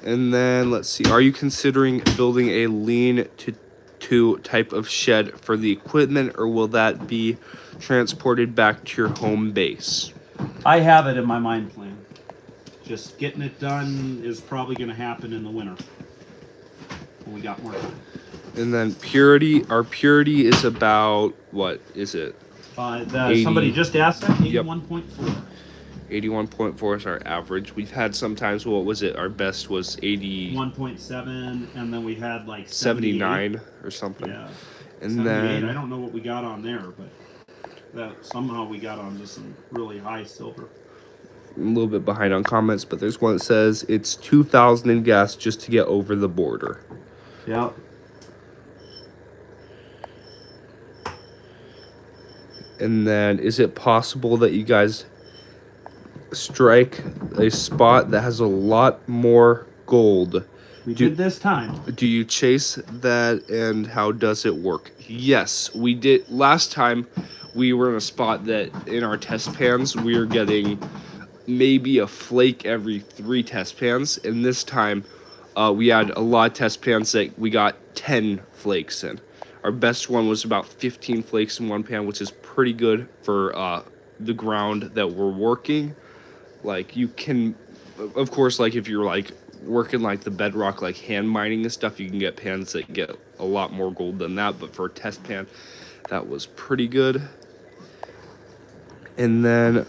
Speaker 2: And then let's see. Are you considering building a lean-to type of shed for the equipment, or will that be transported back to your home base?
Speaker 3: I have it in my mind plan. Just getting it done is probably going to happen in the winter. When we got more time.
Speaker 2: And then purity. Our purity is about, what is it? 80.
Speaker 3: Somebody just asked that.
Speaker 2: Yep.
Speaker 3: 81.4.
Speaker 2: 81.4 is our average. We've had sometimes, what was it? Our best was
Speaker 3: 1.7, and then we had like
Speaker 2: 79 or something.
Speaker 3: Yeah.
Speaker 2: And
Speaker 3: 78.
Speaker 2: then
Speaker 3: I don't know what we got on there, but that somehow we got onto some really high silver.
Speaker 2: a little bit behind on comments, but there's one that says it's 2,000 in gas just to get over the border.
Speaker 3: Yeah.
Speaker 2: And then, is it possible that you guys strike a spot that has a lot more gold?
Speaker 3: We did this time.
Speaker 2: Do you chase that, and how does it work? Yes, we did. Last time, we were in a spot that in our test pans, we were getting maybe a flake every 3 test pans. And this time, we had a lot of test pans that we got 10 flakes in. Our best one was about 15 flakes in one pan, which is pretty good for the ground that we're working. Like, you can, of course, like if you're like working like the bedrock, like hand mining and stuff, you can get pans that get a lot more gold than that. But for a test pan, that was pretty good. And then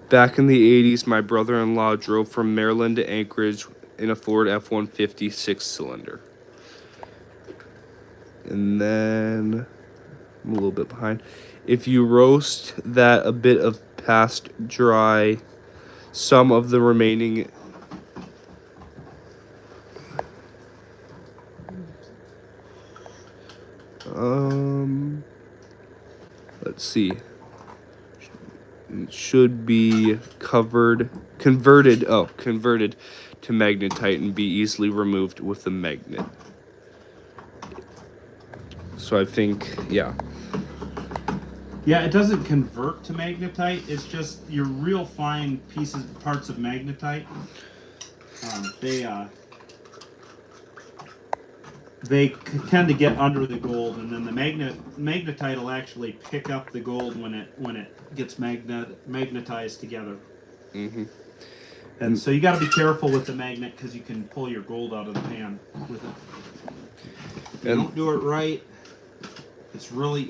Speaker 2: back in the 80s, my brother-in-law drove from Maryland to Anchorage in a Ford F-150 6-cylinder. And then I'm a little bit behind. If you roast that a bit of past dry, some of the remaining let's see. It should be converted to magnetite and be easily removed with the magnet. So I think, yeah.
Speaker 3: Yeah, it doesn't convert to magnetite. It's just your real fine parts of magnetite. They tend to get under the gold, and then the magnetite will actually pick up the gold when it gets magnetized together.
Speaker 2: Mm-hmm.
Speaker 3: And so you got to be careful with the magnet because you can pull your gold out of the pan with it. If you don't do it right,
Speaker 1: It's really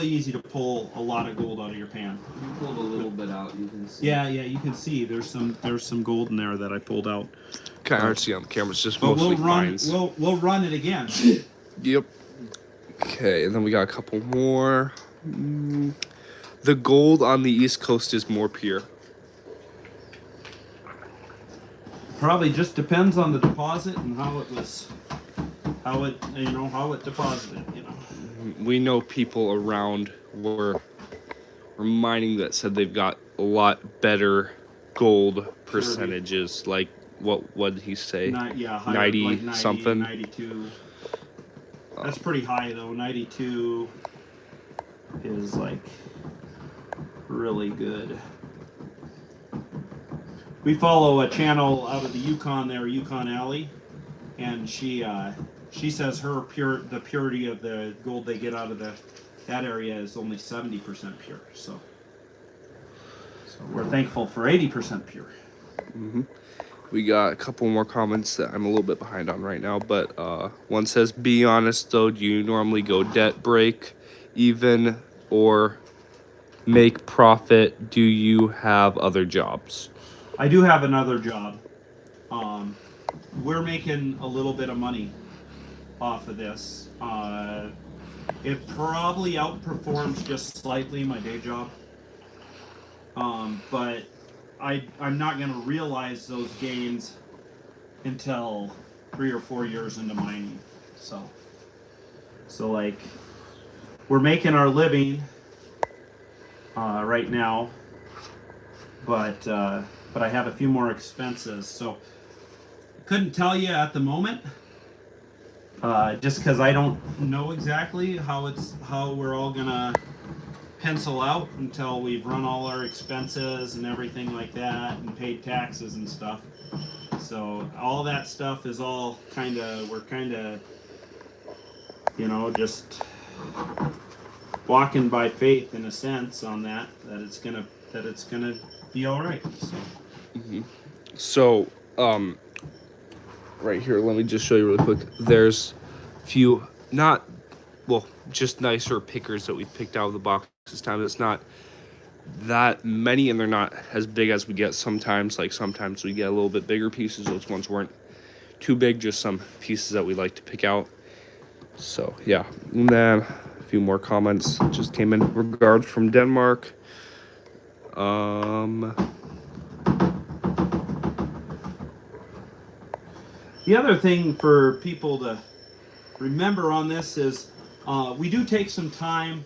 Speaker 1: easy to pull a lot of gold out of your pan.
Speaker 4: You pulled a little bit out, you can see.
Speaker 1: Yeah, you can see there's some gold in there that I pulled out.
Speaker 2: Kind of hard to see on the camera. It's just
Speaker 1: But
Speaker 2: mostly
Speaker 1: we'll run
Speaker 2: fines.
Speaker 1: we'll run it again.
Speaker 2: Yep. Okay, and then we got a couple more. The gold on the East Coast is more pure.
Speaker 1: Probably just depends on the deposit and how it deposited, you know.
Speaker 2: We know people around were mining that said they've got a lot better gold percentages. Like what did he say?
Speaker 1: Higher,
Speaker 2: 90
Speaker 1: like 90
Speaker 2: something.
Speaker 1: 92. That's pretty high though. 92 is like really good. We follow a channel out of the Yukon there, Yukon Alley, and she says the purity of the gold they get out of that area is only 70% pure. So we're thankful for 80% pure.
Speaker 2: We got a couple more comments that I'm a little bit behind on right now, but one says, "Be honest though, do you normally go debt break even or make profit? Do you have other jobs?"
Speaker 1: I do have another job. We're making a little bit of money off of this. It probably outperforms just slightly my day job. But I'm not going to realize those gains until 3 or 4 years into mining. So like, we're making our living right now, but I have a few more expenses, so couldn't tell you at the moment, just because I don't know exactly how we're all gonna pencil out until we've run all our expenses and everything like that and paid taxes and stuff. So all that stuff is all we're kind of, just walking by faith in a sense on that it's gonna be all right.
Speaker 2: So, right here, let me just show you really quick. There's a few, just nicer pickers that we picked out of the box this time. It's not that many, and they're not as big as we get sometimes. Like, sometimes we get a little bit bigger pieces. Those ones weren't too big, just some pieces that we like to pick out. So, yeah. And then a few more comments just came in. Regards from Denmark.
Speaker 1: The other thing for people to remember on this is we do take some time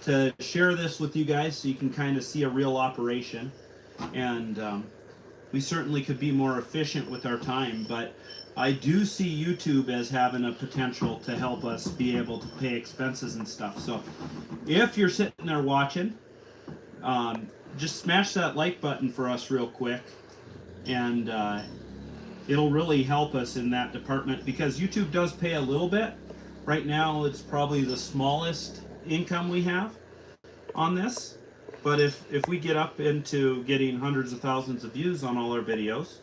Speaker 1: to share this with you guys so you can kind of see a real operation, and we certainly could be more efficient with our time, but I do see YouTube as having a potential to help us be able to pay expenses and stuff. So if you're sitting there watching, just smash that like button for us real quick, and it'll really help us in that department, because YouTube does pay a little bit. Right now it's probably the smallest income we have on this, but if we get up into getting hundreds of thousands of views on all our videos,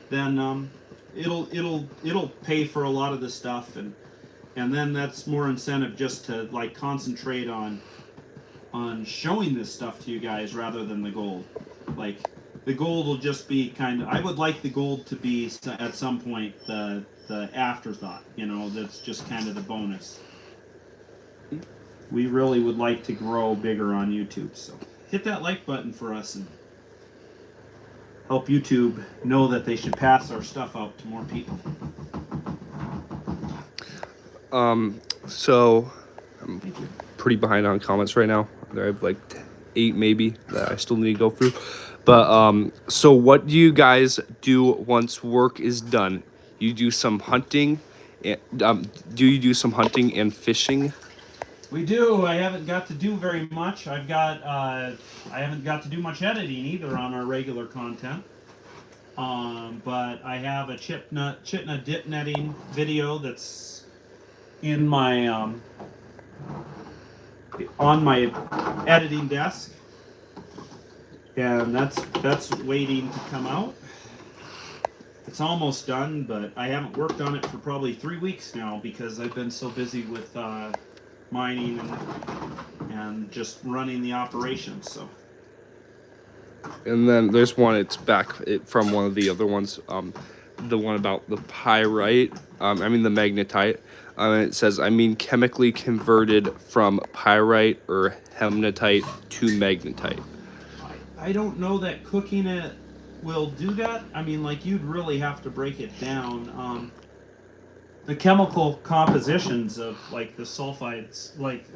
Speaker 1: then it'll pay for a lot of the stuff, and then that's more incentive just to like concentrate on showing this stuff to you guys rather than the gold. Like, the gold will just be I would like the gold to be at some point the afterthought, that's just kind of the bonus. We really would like to grow bigger on YouTube, so hit that like button for us and help YouTube know that they should pass our stuff out to more people.
Speaker 2: So I'm pretty behind on comments right now. I have like 8 maybe that I still need to go through. But so what do you guys do once work is done? You do some hunting, and do you do some hunting and fishing?
Speaker 1: We do. I haven't got to do very much. I haven't got to do much editing either on our regular content. But I have a chitna dip netting video that's in my on my editing desk, and that's waiting to come out. It's almost done, but I haven't worked on it for probably 3 weeks now because I've been so busy with mining and just running the operation. So.
Speaker 2: And then there's one. It's from one of the other ones. The one about the pyrite. The magnetite. And it says, chemically converted from pyrite or hematite to magnetite.
Speaker 1: I don't know that cooking it will do that. I mean, like, you'd really have to break it down. The chemical compositions of, like, the sulfides, like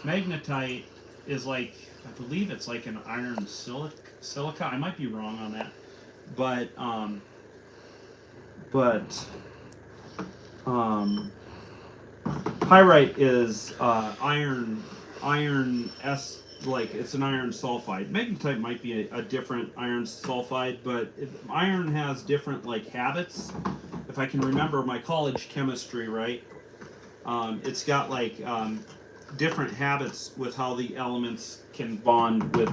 Speaker 1: magnetite is like, I believe it's like an iron silica. I might be wrong on that, but pyrite is iron s, like it's an iron sulfide. Magnetite might be a different iron sulfide, but iron has different like habits. If I can remember my college chemistry right, it's got like different habits with how the elements can bond with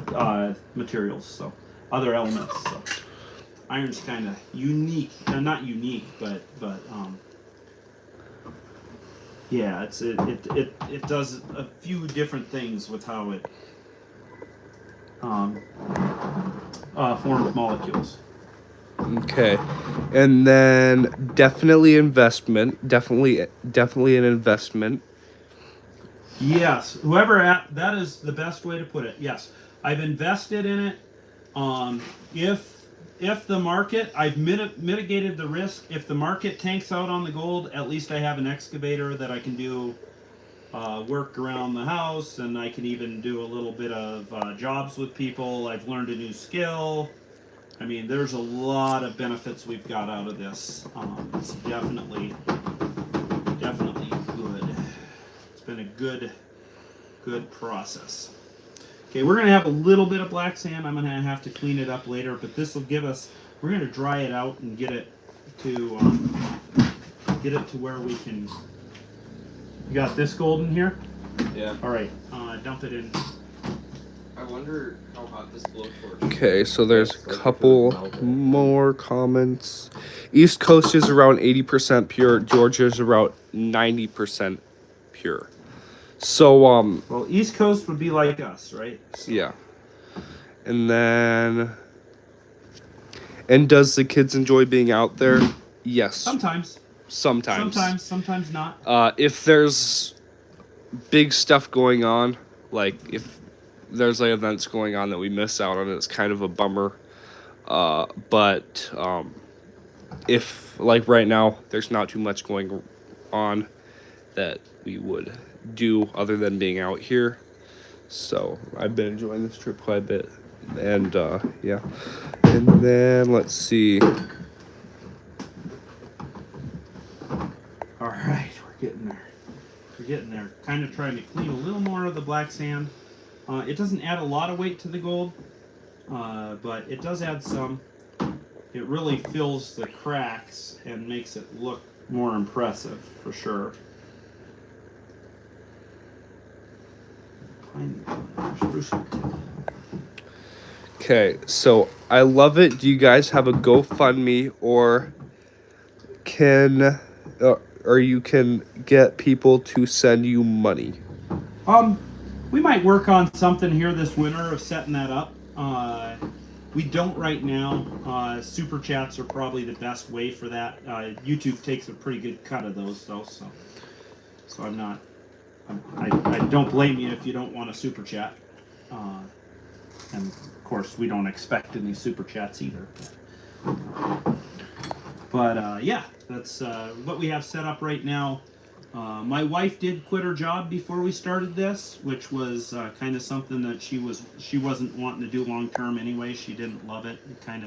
Speaker 1: materials, so other elements. So iron's kind of unique, not unique, but yeah, it does a few different things with how it forms molecules.
Speaker 2: Okay, and then definitely an investment.
Speaker 1: Yes, that is the best way to put it. Yes, I've invested in it. If the market, I've mitigated the risk. If the market tanks out on the gold, at least I have an excavator that I can do work around the house, and I can even do a little bit of jobs with people. I've learned a new skill. I mean, there's a lot of benefits we've got out of this. It's definitely good. It's been a good process. Okay, we're gonna have a little bit of black sand. I'm gonna have to clean it up later, but this will give us. We're gonna dry it out and get it to where we can. You got this gold in here?
Speaker 4: Yeah.
Speaker 1: All right, dump it in.
Speaker 4: I wonder how hot this blowtorch.
Speaker 2: Okay, so there's a couple more comments. East Coast is around 80% pure. Georgia is around 90% pure. So
Speaker 1: Well, East Coast would be like us, right? So.
Speaker 2: yeah. And then, does the kids enjoy being out there? Yes.
Speaker 1: Sometimes not.
Speaker 2: If there's big stuff going on, like if there's like events going on that we miss out on, it's kind of a bummer. But if like right now there's not too much going on that we would do other than being out here. So I've been enjoying this trip quite a bit. And yeah. And then let's see.
Speaker 1: All right, we're getting there. Kind of trying to clean a little more of the black sand. It doesn't add a lot of weight to the gold, but it does add some. It really fills the cracks and makes it look more impressive, for sure.
Speaker 2: Okay, so I love it. Do you guys have a GoFundMe or you can get people to send you money?
Speaker 1: We might work on something here this winter of setting that up. We don't right now. Super chats are probably the best way for that. YouTube takes a pretty good cut of those, though. So I'm not. I don't blame you if you don't want a super chat. And of course, we don't expect any super chats either. But yeah, that's what we have set up right now. My wife did quit her job before we started this, which was kind of something that she wasn't wanting to do long term anyway. She didn't love it. It kind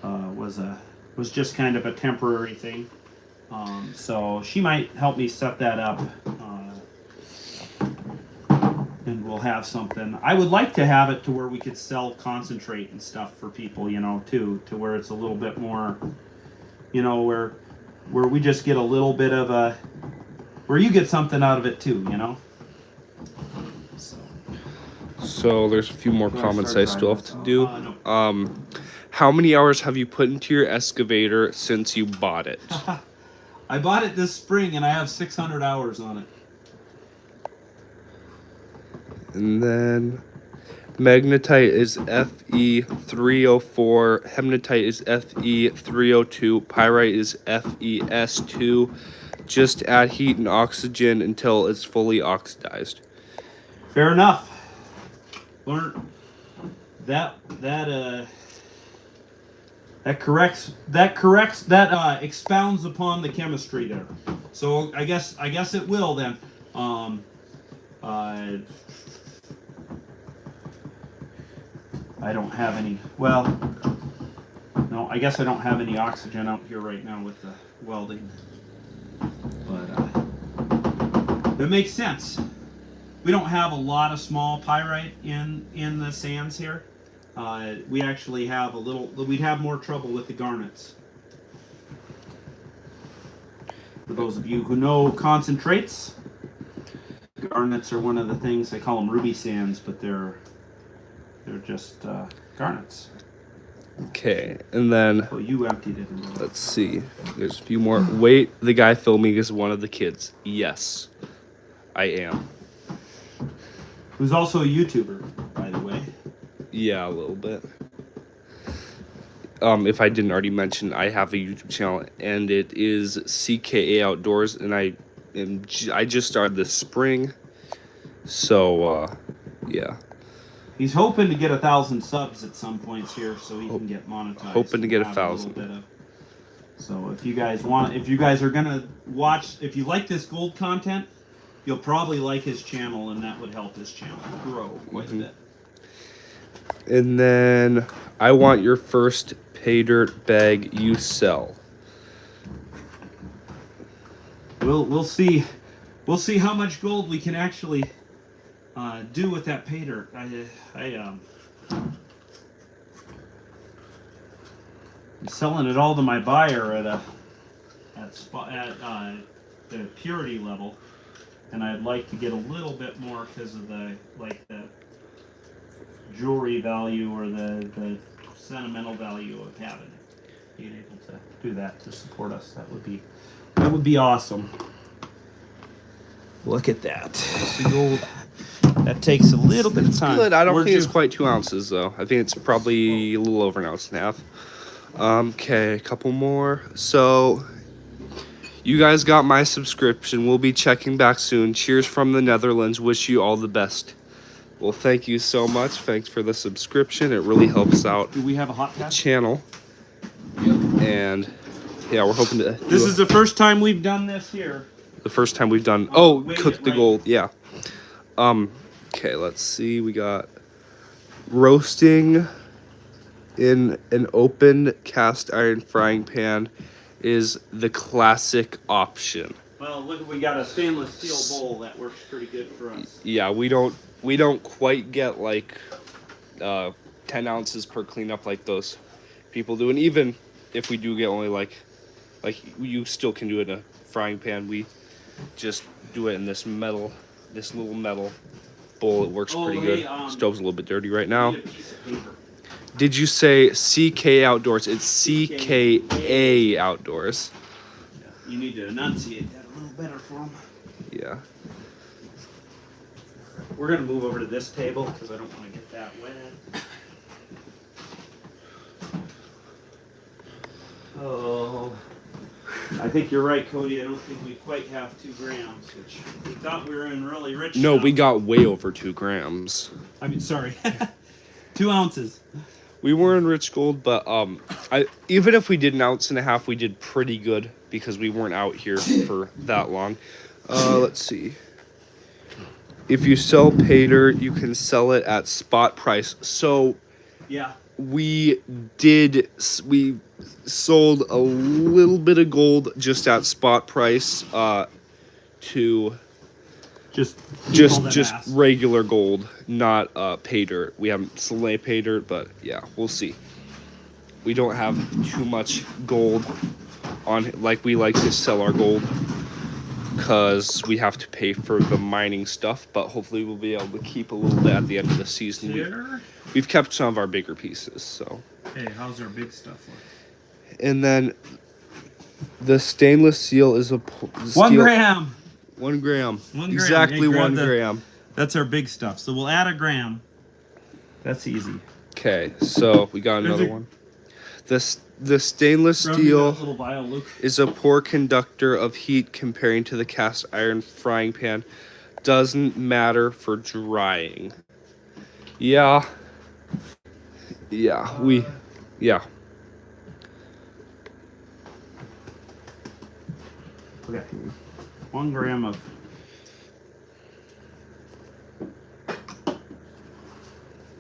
Speaker 1: of was just kind of a temporary thing. So she might help me set that up, and we'll have something. I would like to have it to where we could sell concentrate and stuff for people, too, to where it's a little bit more, where we just get a little bit of where you get something out of it too,
Speaker 2: So there's a few more comments I still have to do.
Speaker 1: No.
Speaker 2: How many hours have you put into your excavator since you bought it?
Speaker 1: I bought it this spring and I have 600 hours on it.
Speaker 2: And then magnetite is Fe304, hematite is Fe302, pyrite is FeS2. Just add heat and oxygen until it's fully oxidized.
Speaker 3: Fair enough. Learn that expounds upon the chemistry there. So I guess it will then. I don't have any. Well, no, I guess I don't have any oxygen out here right now with the welding. But that makes sense. We don't have a lot of small pyrite in the sands here. We actually have a little. We'd have more trouble with the garnets. For those of you who know concentrates, garnets are one of the things. They call them ruby sands, but they're just garnets.
Speaker 2: Okay, and then
Speaker 3: Oh, you emptied it.
Speaker 2: let's see. There's a few more. Wait, the guy filming is one of the kids. Yes, I am.
Speaker 3: Who's also a YouTuber, by the way.
Speaker 2: Yeah, a little bit. If I didn't already mention, I have a YouTube channel, and it is CKA Outdoors, and I just started this spring. So, yeah.
Speaker 3: He's hoping to get 1,000 subs at some points here, so he can get monetized.
Speaker 2: Hoping to get
Speaker 3: Have a
Speaker 2: 1,000.
Speaker 3: little bit of- So if you guys are gonna watch, if you like this gold content, you'll probably like his channel, and that would help his channel grow quite a bit.
Speaker 2: And then I want your first pay dirt bag you sell.
Speaker 3: We'll see how much gold we can actually do with that pay dirt. I'm selling it all to my buyer at the purity level, and I'd like to get a little bit more because of the jewelry value or the sentimental value of having it. Being able to do that to support us, that would be awesome. Look at that. That takes a little bit of time.
Speaker 2: Good. I don't
Speaker 3: Where'd
Speaker 2: think it's
Speaker 3: you-
Speaker 2: quite 2 ounces, though. I think it's probably a little over an ounce and a half. Okay, a couple more. So, you guys got my subscription. We'll be checking back soon. Cheers from the Netherlands. Wish you all the best. Well, thank you so much. Thanks for the subscription. It really helps out
Speaker 3: Do we have a hot
Speaker 2: the
Speaker 3: tap?
Speaker 2: channel. And, yeah, we're hoping to...
Speaker 3: This is the first time we've done this here.
Speaker 2: the first time we've done...
Speaker 3: Weigh
Speaker 2: cook
Speaker 3: it
Speaker 2: the
Speaker 3: right.
Speaker 2: gold. Yeah. Okay, let's see. We got roasting in an open cast iron frying pan is the classic option.
Speaker 3: Well, look, we got a stainless steel bowl that works pretty good for us.
Speaker 2: Yeah, we don't quite get like 10 ounces per cleanup like those people do, and even if we do get only like you still can do it in a frying pan. We just do it in this little metal bowl. It works pretty good. Stove's a little bit dirty right now.
Speaker 3: Need a piece of paper.
Speaker 2: Did you say CK Outdoors? It's CKA Outdoors.
Speaker 3: You need to enunciate that a little better for him.
Speaker 2: Yeah.
Speaker 3: We're gonna move over to this table because I don't want to get that wet. Oh, I think you're right, Cody. I don't think we quite have 2 grams, which we thought we were in really rich.
Speaker 2: No,
Speaker 3: stuff.
Speaker 2: we got way over 2 grams.
Speaker 3: I mean, sorry, 2 ounces.
Speaker 2: We were in rich gold, but even if we did an ounce and a half, we did pretty good because we weren't out here for that long. Let's see. If you sell pay dirt, you can sell it at spot price. So
Speaker 3: Yeah.
Speaker 2: we sold a little bit of gold just at spot price to
Speaker 3: Just
Speaker 2: regular gold, not pay dirt. We haven't sold any pay dirt, but yeah, we'll see. We don't have too much gold on, like we like to sell our gold because we have to pay for the mining stuff, but hopefully we'll be able to keep a little bit at the end of the season. We've kept some of our bigger pieces, so.
Speaker 3: Hey, how's our big stuff look?
Speaker 2: And then the stainless steel is
Speaker 3: 1 gram.
Speaker 2: 1 gram.
Speaker 3: 1 gram.
Speaker 2: Exactly
Speaker 3: Hey, grab
Speaker 2: 1 gram.
Speaker 3: That's our big stuff. So we'll add a gram. That's easy.
Speaker 2: Okay, so we got another one. The stainless
Speaker 3: Grab me that
Speaker 2: steel
Speaker 3: little vial, Luke.
Speaker 2: is a poor conductor of heat comparing to the cast iron frying pan. Doesn't matter for drying. Yeah. Yeah, yeah.
Speaker 3: Okay. 1 gram of.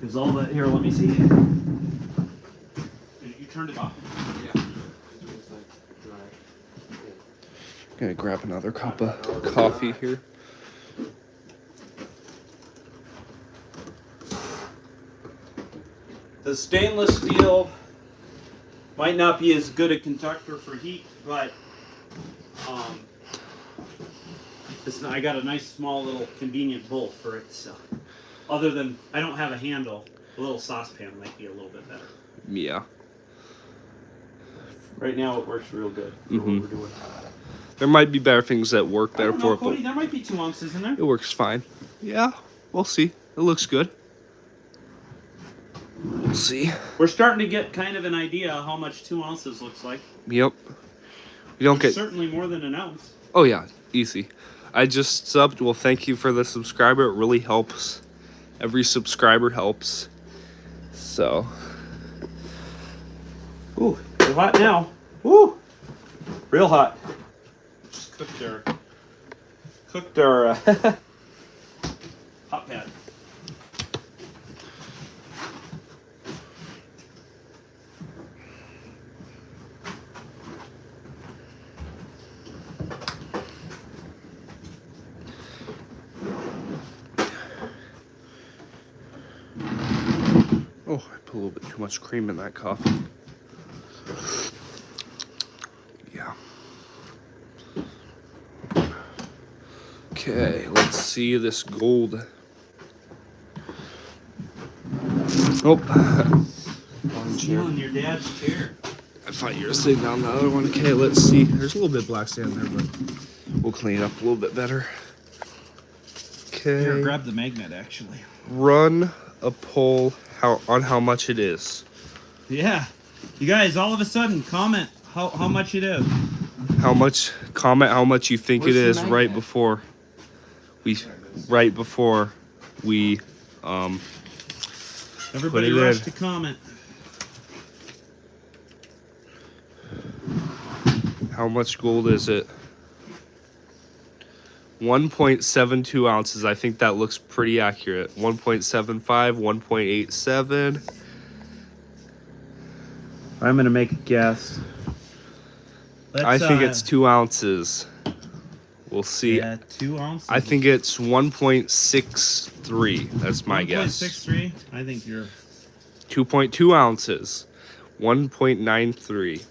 Speaker 3: Is all that here? Let me see. You turned it off.
Speaker 4: Yeah. It's like dry.
Speaker 2: Gonna grab another cup of coffee here.
Speaker 3: The stainless steel might not be as good a conductor for heat, but I got a nice small little convenient bowl for it. So, other than I don't have a handle, a little saucepan might be a little bit better.
Speaker 2: Yeah.
Speaker 3: Right now it works real good for what we're doing.
Speaker 2: There might be better things that work
Speaker 3: I
Speaker 2: better
Speaker 3: don't
Speaker 2: for
Speaker 3: know,
Speaker 2: it,
Speaker 3: Cody,
Speaker 2: but
Speaker 3: there might be 2 ounces in there.
Speaker 2: it works fine. Yeah, we'll see. It looks good. We'll see.
Speaker 3: We're starting to get kind of an idea how much 2 ounces looks like.
Speaker 2: Yep. We don't get.
Speaker 3: Certainly more than an ounce.
Speaker 2: Oh yeah, easy. I just subbed. Well, thank you for the subscriber. It really helps. Every subscriber helps. So.
Speaker 3: Ooh, it's hot now. Woo! Real hot. Just cooked our hot pad.
Speaker 2: Oh, I put a little bit too much cream in that coffee. Yeah. Okay, let's see this gold. Oh. Wrong chair.
Speaker 3: Stealing your dad's chair.
Speaker 2: I thought you were sitting down the other one. Okay, let's see. There's a little bit of black sand there, but we'll clean it up a little bit better. Okay.
Speaker 3: Here, grab the magnet, actually.
Speaker 2: Run a poll on how much it is.
Speaker 3: Yeah. You guys, all of a sudden, comment how much it is.
Speaker 2: Comment how much you think
Speaker 4: Where's
Speaker 2: it
Speaker 4: the
Speaker 2: is
Speaker 4: magnet?
Speaker 2: right before we
Speaker 3: Everybody
Speaker 2: Put it
Speaker 3: rush
Speaker 2: in.
Speaker 3: to comment.
Speaker 2: how much gold is it? 1.72 ounces. I think that looks pretty accurate. 1.75, 1.87.
Speaker 3: I'm going to make a guess.
Speaker 2: I think it's 2 ounces. We'll see.
Speaker 3: Yeah, 2 ounces.
Speaker 2: I think it's 1.63. That's my guess.
Speaker 3: 1.63. I think you're
Speaker 2: 2.2 ounces. 1.93.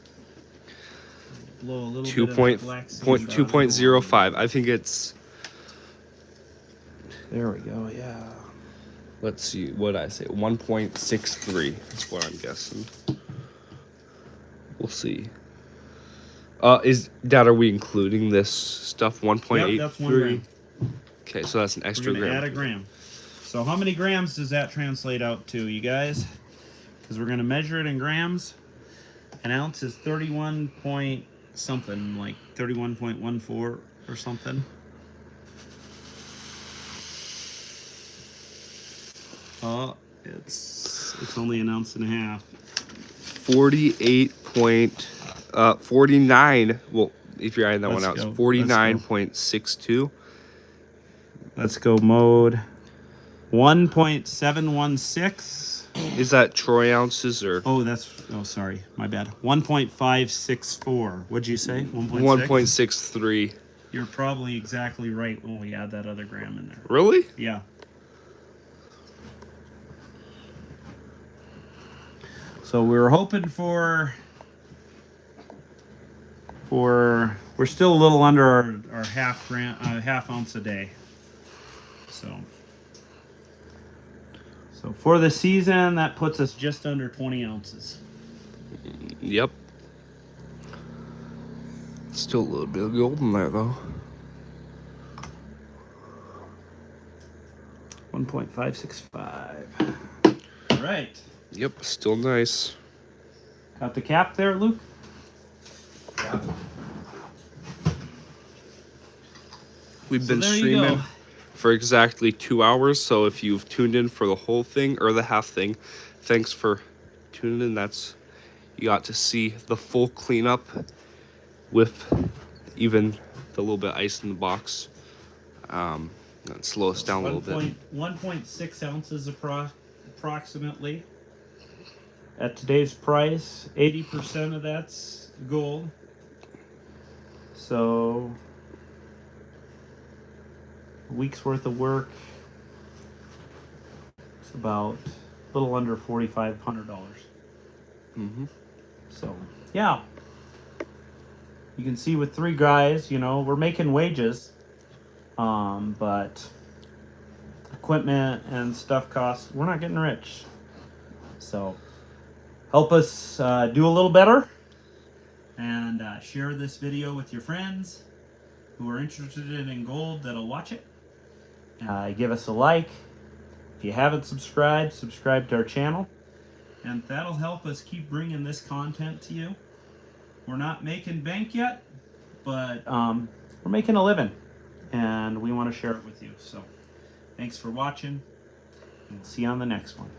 Speaker 3: blow a little
Speaker 2: 2
Speaker 3: bit of
Speaker 2: point,
Speaker 3: that black seed
Speaker 2: point,
Speaker 3: out.
Speaker 2: 2.05. I think it's.
Speaker 3: There we go. Yeah.
Speaker 2: Let's see. What did I say? 1.63. That's what I'm guessing. We'll see. Dad, are we including this stuff? 1.83.
Speaker 3: Yep, that's 1 gram.
Speaker 2: Okay, so that's an
Speaker 3: We're
Speaker 2: extra
Speaker 3: going to
Speaker 2: gram.
Speaker 3: add a gram. So how many grams does that translate out to, you guys? Because we're going to measure it in grams. An ounce is 31 point something, like 31.14 or something. Oh, it's only an ounce and a half.
Speaker 2: 49. Well, if you're adding that
Speaker 3: Let's
Speaker 2: one out,
Speaker 3: go.
Speaker 2: it's 49.62.
Speaker 3: Let's go mode 1.716.
Speaker 2: Is that troy ounces or
Speaker 3: Oh, sorry, my bad. 1.564. What'd you say? 1.6?
Speaker 2: 1.63?
Speaker 3: You're probably exactly right when we add that other gram in there.
Speaker 2: Really?
Speaker 3: Yeah. So we were hoping for we're still a little under our half ounce a day. So for the season, that puts us just under 20 ounces.
Speaker 2: Yep. Still a little bit of gold in there though.
Speaker 3: 1.565. All right.
Speaker 2: Yep, still nice.
Speaker 3: Got the cap there, Luke?
Speaker 4: Yeah.
Speaker 2: We've
Speaker 3: So
Speaker 2: been
Speaker 3: there you
Speaker 2: streaming
Speaker 3: go.
Speaker 2: for exactly 2 hours, so if you've tuned in for the whole thing or the half thing, thanks for tuning in. That's, you got to see the full cleanup with even the little bit of ice in the box. That slow us down a little bit.
Speaker 3: 1.6 ounces approximately. At today's price, 80% of that's gold. So, a week's worth of work. It's about a little under $4,500.
Speaker 2: Mm-hmm.
Speaker 3: So, yeah. You can see with 3 guys, you know, we're making wages. But equipment and stuff costs, we're not getting rich. So, help us do a little better. And share this video with your friends who are interested in gold that'll watch it. Give us a like. If you haven't subscribed, subscribe to our channel. And that'll help us keep bringing this content to you. We're not making bank yet, but we're making a living. And we want to share it with you. So thanks for watching. And we'll see you on the next one.